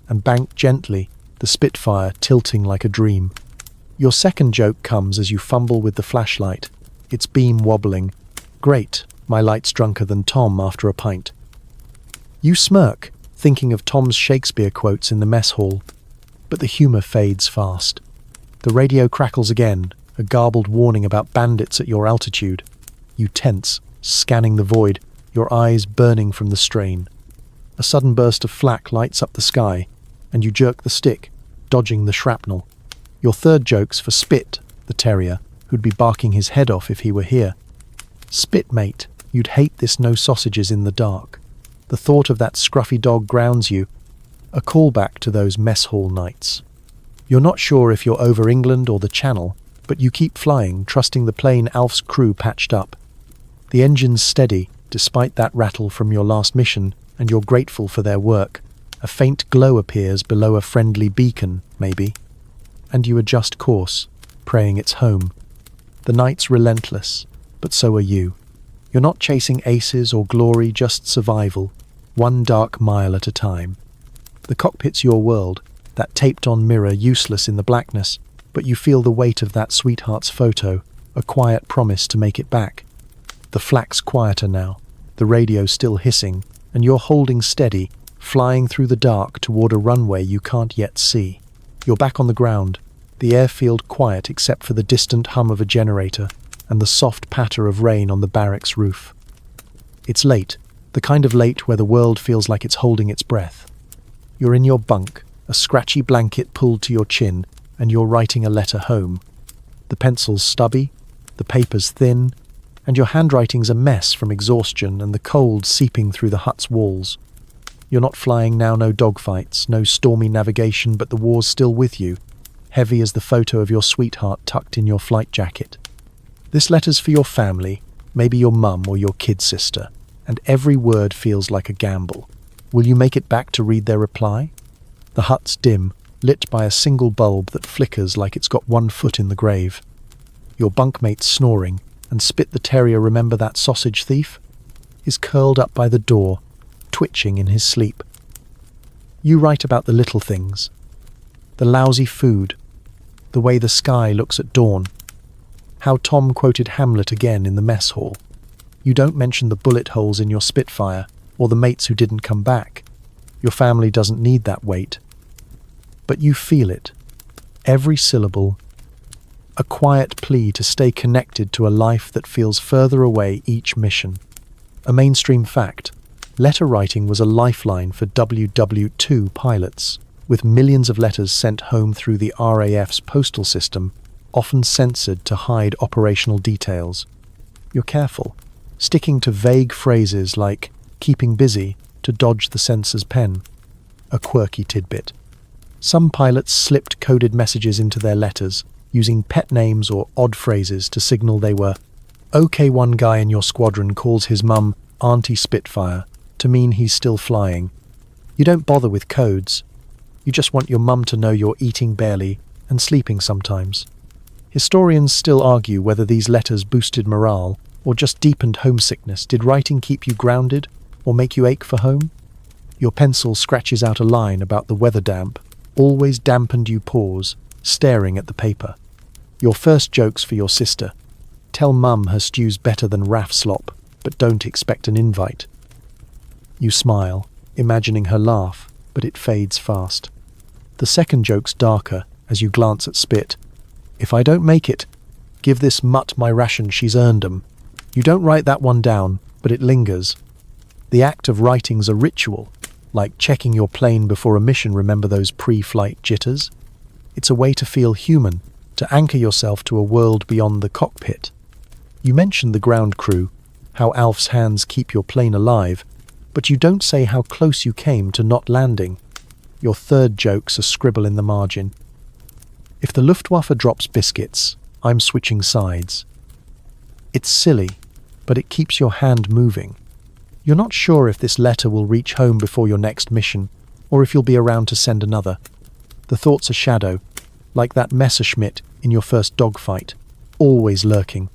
and bank gently, the Spitfire tilting like a dream. Your second joke comes as you fumble with the flashlight, its beam wobbling. Great, my light's drunker than Tom after a pint. You smirk, thinking of Tom's Shakespeare quotes in the mess hall, but the humour fades fast. The radio crackles again, a garbled warning about bandits at your altitude. You tense, scanning the void, your eyes burning from the strain. A sudden burst of flak lights up the sky, and you jerk the stick, dodging the shrapnel. Your third joke's for Spit, the terrier, who'd be barking his head off if he were here. Spit, mate, you'd hate this no sausages in the dark. The thought of that scruffy dog grounds you, a callback to those mess hall nights. You're not sure if you're over England or the Channel, but you keep flying, trusting the plane Alf's crew patched up. The engine's steady, despite that rattle from your last mission, and you're grateful for their work. A faint glow appears below a friendly beacon, maybe. And you adjust course, praying it's home. The night's relentless, but so are you. You're not chasing aces or glory, just survival, one dark mile at a time. The cockpit's your world, that taped-on mirror useless in the blackness, but you feel the weight of that sweetheart's photo, a quiet promise to make it back. The flak's quieter now, the radio still hissing, and you're holding steady, flying through the dark toward a runway you can't yet see. You're back on the ground, the airfield quiet except for the distant hum of a generator and the soft patter of rain on the barracks roof. It's late, the kind of late where the world feels like it's holding its breath. You're in your bunk, a scratchy blanket pulled to your chin, and you're writing a letter home. The pencil's stubby, the paper's thin, and your handwriting's a mess from exhaustion and the cold seeping through the hut's walls. You're not flying now, no dogfights, no stormy navigation, but the war's still with you, heavy as the photo of your sweetheart tucked in your flight jacket. This letter's for your family, maybe your mum or your kid sister, and every word feels like a gamble. Will you make it back to read their reply? The hut's dim, lit by a single bulb that flickers like it's got one foot in the grave. Your bunkmate's snoring, and Spit the terrier, remember that sausage thief, is curled up by the door, twitching in his sleep. You write about the little things, the lousy food, the way the sky looks at dawn, how Tom quoted Hamlet again in the mess hall. You don't mention the bullet holes in your Spitfire or the mates who didn't come back. Your family doesn't need that weight. But you feel it, every syllable, a quiet plea to stay connected to a life that feels further away each mission. A mainstream fact, letter writing was a lifeline for WW2 pilots, with millions of letters sent home through the RAF's postal system, often censored to hide operational details. You're careful, sticking to vague phrases like keeping busy to dodge the censor's pen. A quirky tidbit. Some pilots slipped coded messages into their letters, using pet names or odd phrases to signal they were okay. One guy in your squadron calls his mum Auntie Spitfire to mean he's still flying. You don't bother with codes. You just want your mum to know you're eating barely and sleeping sometimes. Historians still argue whether these letters boosted morale or just deepened homesickness. Did writing keep you grounded or make you ache for home? Your pencil scratches out a line about the weather damp, always dampened you pause, staring at the paper. Your first joke's for your sister. Tell mum her stew's better than RAF slop, but don't expect an invite. You smile, imagining her laugh, but it fades fast. The second joke's darker as you glance at Spit. If I don't make it, give this mutt my ration, she's earned 'em. You don't write that one down, but it lingers. The act of writing's a ritual, like checking your plane before a mission. Remember those pre-flight jitters? It's a way to feel human, to anchor yourself to a world beyond the cockpit. You mentioned the ground crew, how Alf's hands keep your plane alive, but you don't say how close you came to not landing. Your third joke's a scribble in the margin. If the Luftwaffe drops biscuits, I'm switching sides. It's silly, but it keeps your hand moving. You're not sure if this letter will reach home before your next mission, or if you'll be around to send another. The thought's a shadow, like that Messerschmitt in your first dogfight, always lurking.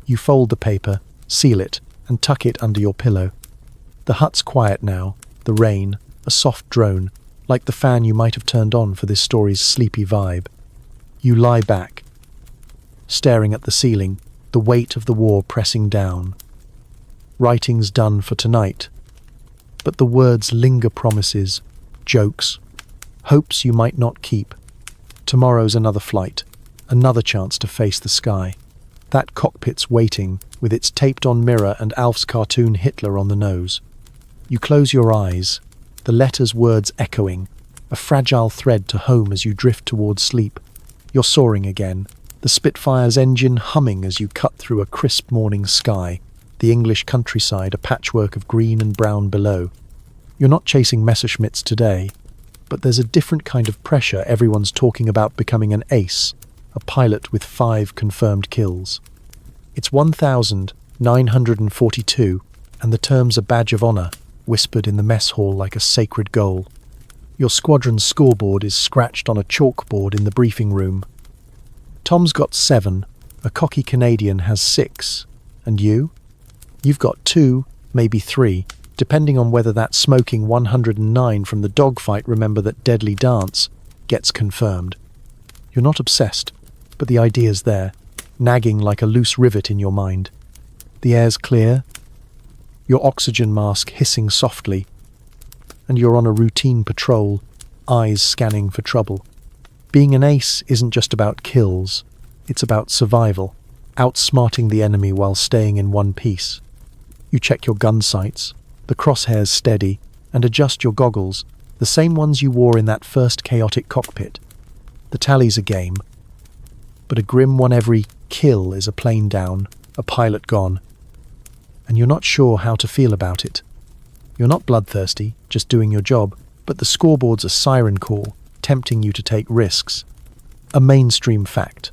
You fold the paper, seal it, and tuck it under your pillow. The hut's quiet now, the rain, a soft drone, like the fan you might have turned on for this story's sleepy vibe. You lie back, staring at the ceiling, the weight of the war pressing down. Writing's done for tonight, but the words linger, promises, jokes, hopes you might not keep. Tomorrow's another flight, another chance to face the sky. That cockpit's waiting, with its taped-on mirror and Alf's cartoon Hitler on the nose. You close your eyes, the letter's words echoing, a fragile thread to home as you drift towards sleep. You're soaring again, the Spitfire's engine humming as you cut through a crisp morning sky, the English countryside a patchwork of green and brown below. You're not chasing Messerschmitts today, but there's a different kind of pressure. Everyone's talking about becoming an ace, a pilot with 5 confirmed kills. It's 1,942, and the term's a badge of honor, whispered in the mess hall like a sacred goal. Your squadron's scoreboard is scratched on a chalkboard in the briefing room. Tom's got 7, a cocky Canadian has 6, and you? You've got 2, maybe 3, depending on whether that smoking 109 from the dogfight, remember that deadly dance, gets confirmed. You're not obsessed, but the idea's there, nagging like a loose rivet in your mind. The air's clear, your oxygen mask hissing softly, and you're on a routine patrol, eyes scanning for trouble. Being an ace isn't just about kills, it's about survival, outsmarting the enemy while staying in one piece. You check your gun sights, the crosshairs steady, and adjust your goggles, the same ones you wore in that first chaotic cockpit. The tally's a game, but a grim one. Every kill is a plane down, a pilot gone, and you're not sure how to feel about it. You're not bloodthirsty, just doing your job, but the scoreboard's a siren call, tempting you to take risks. A mainstream fact.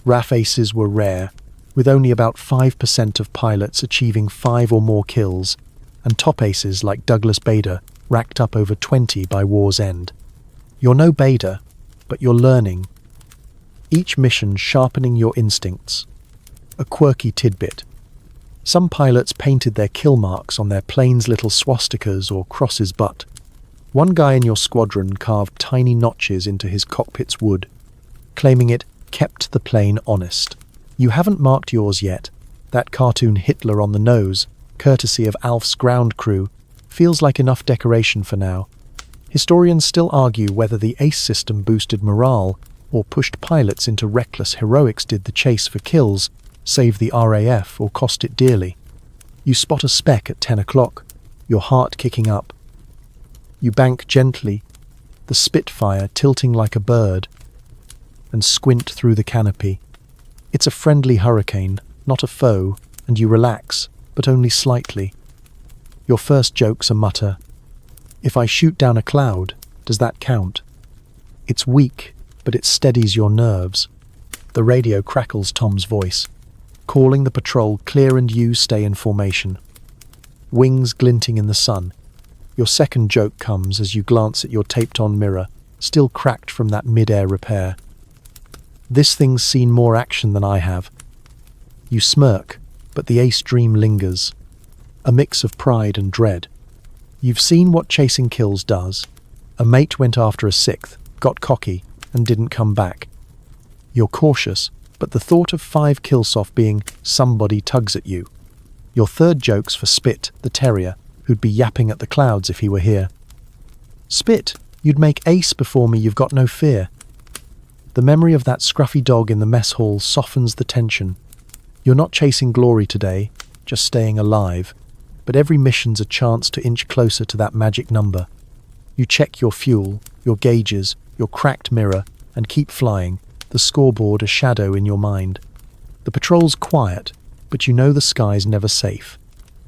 RAF aces were rare, with only about 5% of pilots achieving 5 or more kills, and top aces like Douglas Bader racked up over 20 by war's end. You're no Bader, but you're learning. Each mission sharpening your instincts. A quirky tidbit. Some pilots painted their kill marks on their plane's little swastikas or crosses, but one guy in your squadron carved tiny notches into his cockpit's wood, claiming it kept the plane honest. You haven't marked yours yet. That cartoon Hitler on the nose, courtesy of Alf's ground crew, feels like enough decoration for now. Historians still argue whether the ACE system boosted morale or pushed pilots into reckless heroics. Did the chase for kills save the RAF or cost it dearly? You spot a speck at 10 o'clock, your heart kicking up. You bank gently, the Spitfire tilting like a bird, and squint through the canopy. It's a friendly hurricane, not a foe, and you relax, but only slightly. Your first joke's a mutter. If I shoot down a cloud, does that count? It's weak, but it steadies your nerves. The radio crackles Tom's voice, calling the patrol clear and you stay in formation. Wings glinting in the sun. Your second joke comes as you glance at your taped-on mirror, still cracked from that mid-air repair. This thing's seen more action than I have. You smirk, but the ace dream lingers. A mix of pride and dread. You've seen what chasing kills does. A mate went after a sixth, got cocky, and didn't come back. You're cautious, but the thought of 5 kills off being somebody tugs at you. Your third joke's for Spit, the terrier, who'd be yapping at the clouds if he were here. Spit, you'd make ace before me, you've got no fear. The memory of that scruffy dog in the mess hall softens the tension. You're not chasing glory today, just staying alive, but every mission's a chance to inch closer to that magic number. You check your fuel, your gauges, your cracked mirror, and keep flying, the scoreboard a shadow in your mind. The patrol's quiet, but you know the sky's never safe.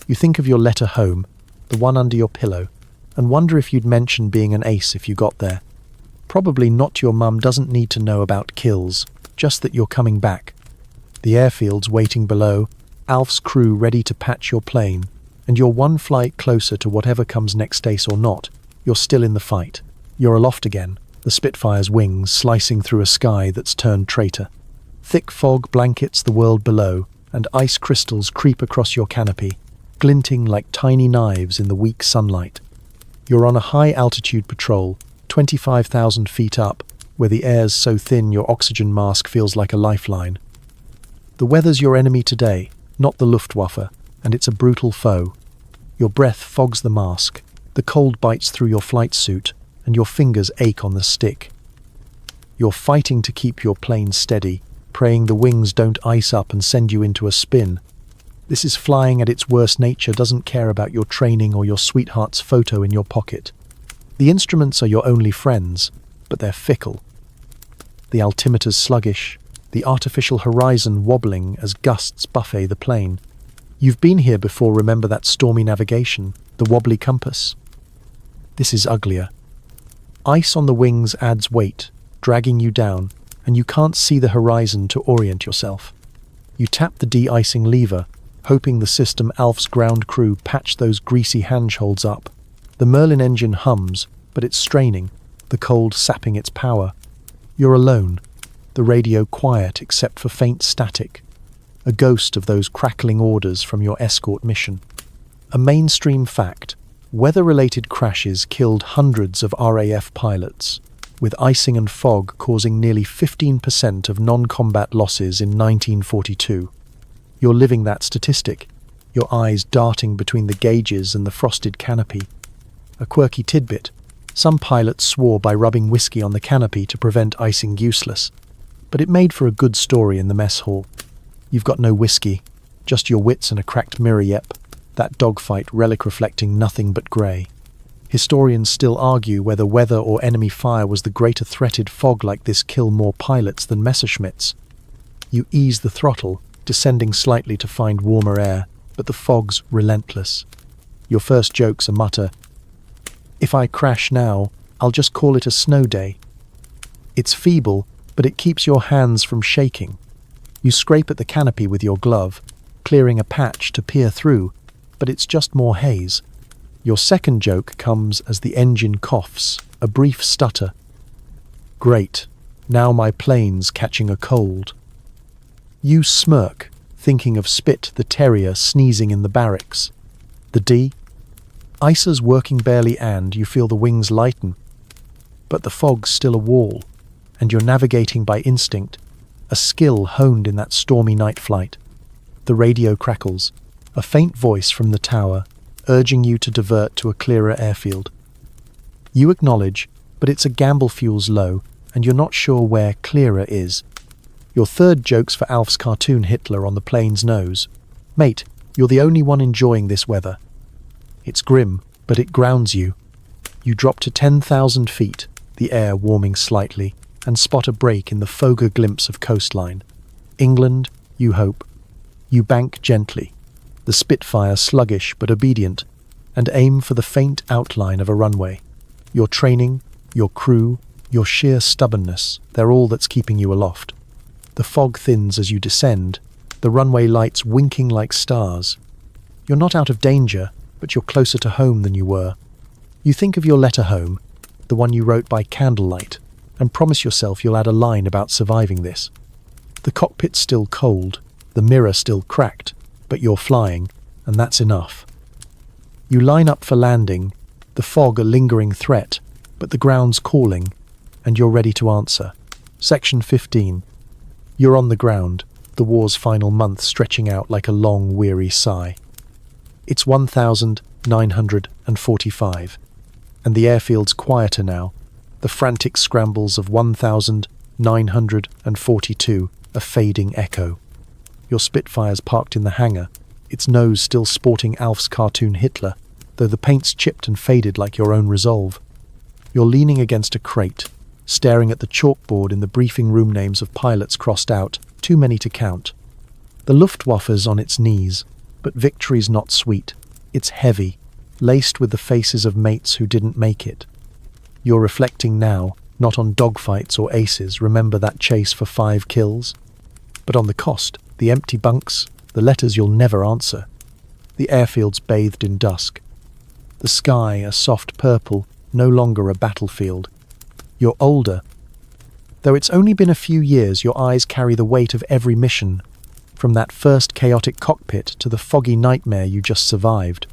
You think of your letter home, the one under your pillow, and wonder if you'd mention being an ace if you got there. Probably not. Your mum doesn't need to know about kills, just that you're coming back. The airfield's waiting below, Alf's crew ready to patch your plane, and you're one flight closer to whatever comes next. Ace or not, you're still in the fight. You're aloft again, the Spitfire's wings slicing through a sky that's turned traitor. Thick fog blankets the world below, and ice crystals creep across your canopy, glinting like tiny knives in the weak sunlight. You're on a high-altitude patrol, 25,000 feet up, where the air's so thin your oxygen mask feels like a lifeline. The weather's your enemy today, not the Luftwaffe, and it's a brutal foe. Your breath fogs the mask, the cold bites through your flight suit, and your fingers ache on the stick. You're fighting to keep your plane steady, praying the wings don't ice up and send you into a spin. This is flying at its worst. Nature doesn't care about your training or your sweetheart's photo in your pocket. The instruments are your only friends, but they're fickle. The altimeter's sluggish, the artificial horizon wobbling as gusts buffet the plane. You've been here before, remember that stormy navigation, the wobbly compass? This is uglier. Ice on the wings adds weight, dragging you down, and you can't see the horizon to orient yourself. You tap the de-icing lever, hoping the system Alf's ground crew patch those greasy handholds up. The Merlin engine hums, but it's straining, the cold sapping its power. You're alone, the radio quiet except for faint static, a ghost of those crackling orders from your escort mission. A mainstream fact: weather-related crashes killed hundreds of RAF pilots, with icing and fog causing nearly 15% of non-combat losses in 1942. You're living that statistic, your eyes darting between the gauges and the frosted canopy. A quirky tidbit: some pilots swore by rubbing whiskey on the canopy to prevent icing useless, but it made for a good story in the mess hall. You've got no whiskey, just your wits and a cracked mirror. Yep, that dogfight relic reflecting nothing but grey. Historians still argue whether weather or enemy fire was the greater threat. Did fog like this kill more pilots than Messerschmitts? You ease the throttle, descending slightly to find warmer air, but the fog's relentless. Your first joke's a mutter: "If I crash now, I'll just call it a snow day." It's feeble, but it keeps your hands from shaking. You scrape at the canopy with your glove, clearing a patch to peer through, but it's just more haze. Your second joke comes as the engine coughs, a brief stutter. Great, now my plane's catching a cold. You smirk, thinking of Spit the terrier sneezing in the barracks. The icer's working barely and you feel the wings lighten. But the fog's still a wall, and you're navigating by instinct, a skill honed in that stormy night flight. The radio crackles, a faint voice from the tower, urging you to divert to a clearer airfield. You acknowledge, but it's a gamble. Fuel's low, and you're not sure where clearer is. Your third joke's for Alf's cartoon Hitler on the plane's nose. Mate, you're the only one enjoying this weather. It's grim, but it grounds you. You drop to 10,000 feet, the air warming slightly, and spot a break in the fogger glimpse of coastline. England, you hope. You bank gently, the Spitfire sluggish but obedient, and aim for the faint outline of a runway. Your training, your crew, your sheer stubbornness, they're all that's keeping you aloft. The fog thins as you descend, the runway lights winking like stars. You're not out of danger, but you're closer to home than you were. You think of your letter home, the one you wrote by candlelight, and promise yourself you'll add a line about surviving this. The cockpit's still cold, the mirror still cracked, but you're flying, and that's enough. You line up for landing, the fog a lingering threat, but the ground's calling, and you're ready to answer. Section 15. You're on the ground, the war's final month stretching out like a long, weary sigh. It's 1945, and the airfield's quieter now. The frantic scrambles of 1942, a fading echo. Your Spitfire's parked in the hangar, its nose still sporting Alf's cartoon Hitler, though the paint's chipped and faded like your own resolve. You're leaning against a crate, staring at the chalkboard in the briefing room, names of pilots crossed out, too many to count. The Luftwaffe's on its knees, but victory's not sweet. It's heavy, laced with the faces of mates who didn't make it. You're reflecting now, not on dogfights or aces, remember that chase for 5 kills? But on the cost, the empty bunks, the letters you'll never answer. The airfield's bathed in dusk. The sky a soft purple, no longer a battlefield. You're older. Though it's only been a few years, your eyes carry the weight of every mission, from that first chaotic cockpit to the foggy nightmare you just survived.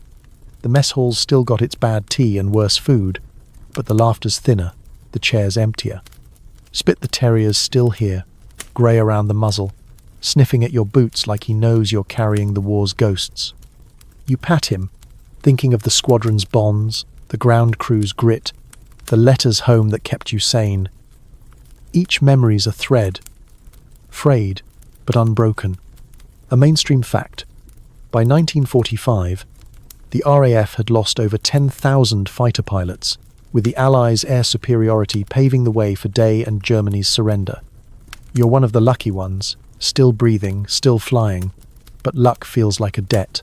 The mess hall's still got its bad tea and worse food, but the laughter's thinner, the chairs emptier. Spit the Terrier's still here, grey around the muzzle, sniffing at your boots like he knows you're carrying the war's ghosts. You pat him, thinking of the squadron's bonds, the ground crew's grit, the letters home that kept you sane. Each memory's a thread, frayed but unbroken. A mainstream fact. By 1945, the RAF had lost over 10,000 fighter pilots, with the Allies' air superiority paving the way for Day and Germany's surrender. You're one of the lucky ones, still breathing, still flying, but luck feels like a debt.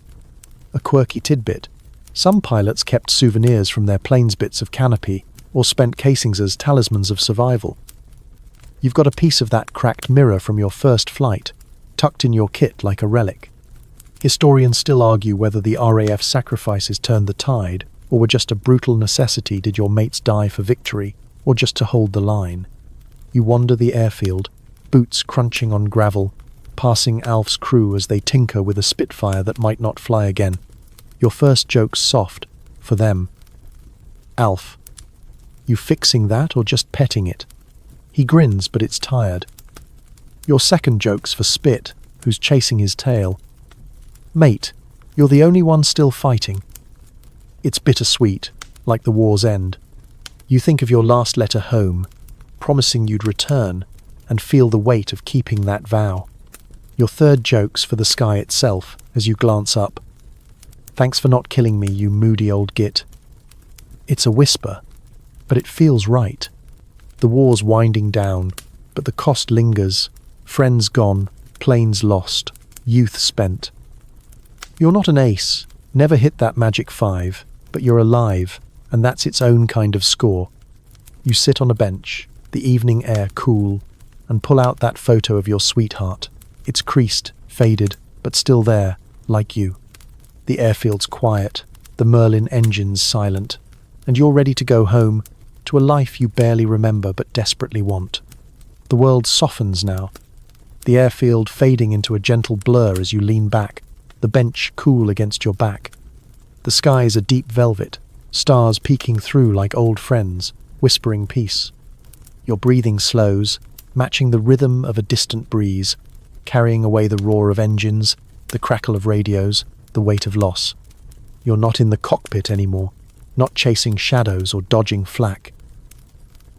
A quirky tidbit. Some pilots kept souvenirs from their plane's bits of canopy, or spent casings as talismans of survival. You've got a piece of that cracked mirror from your first flight, tucked in your kit like a relic. Historians still argue whether the RAF sacrifices turned the tide, or were just a brutal necessity. Did your mates die for victory, or just to hold the line? You wander the airfield, boots crunching on gravel, passing Alf's crew as they tinker with a Spitfire that might not fly again. Your first joke's soft, for them. Alf. You fixing that or just petting it? He grins, but it's tired. Your second joke's for Spit, who's chasing his tail. Mate, you're the only one still fighting. It's bittersweet, like the war's end. You think of your last letter home, promising you'd return, and feel the weight of keeping that vow. Your third joke's for the sky itself, as you glance up. Thanks for not killing me, you moody old git. It's a whisper, but it feels right. The war's winding down, but the cost lingers. Friends gone, planes lost, youth spent. You're not an ace, never hit that magic 5, but you're alive, and that's its own kind of score. You sit on a bench, the evening air cool, and pull out that photo of your sweetheart. It's creased, faded, but still there, like you. The airfield's quiet, the Merlin engine's silent, and you're ready to go home, to a life you barely remember but desperately want. The world softens now, the airfield fading into a gentle blur as you lean back, the bench cool against your back. The sky's a deep velvet, stars peeking through like old friends, whispering peace. Your breathing slows, matching the rhythm of a distant breeze, carrying away the roar of engines, the crackle of radios, the weight of loss. You're not in the cockpit anymore, not chasing shadows or dodging flak.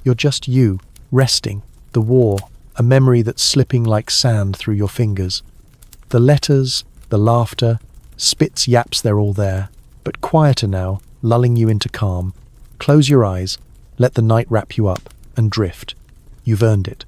You're just you, resting, the war, a memory that's slipping like sand through your fingers. The letters, the laughter, Spit's yaps, they're all there, but quieter now, lulling you into calm. Close your eyes, let the night wrap you up, and drift. You've earned it.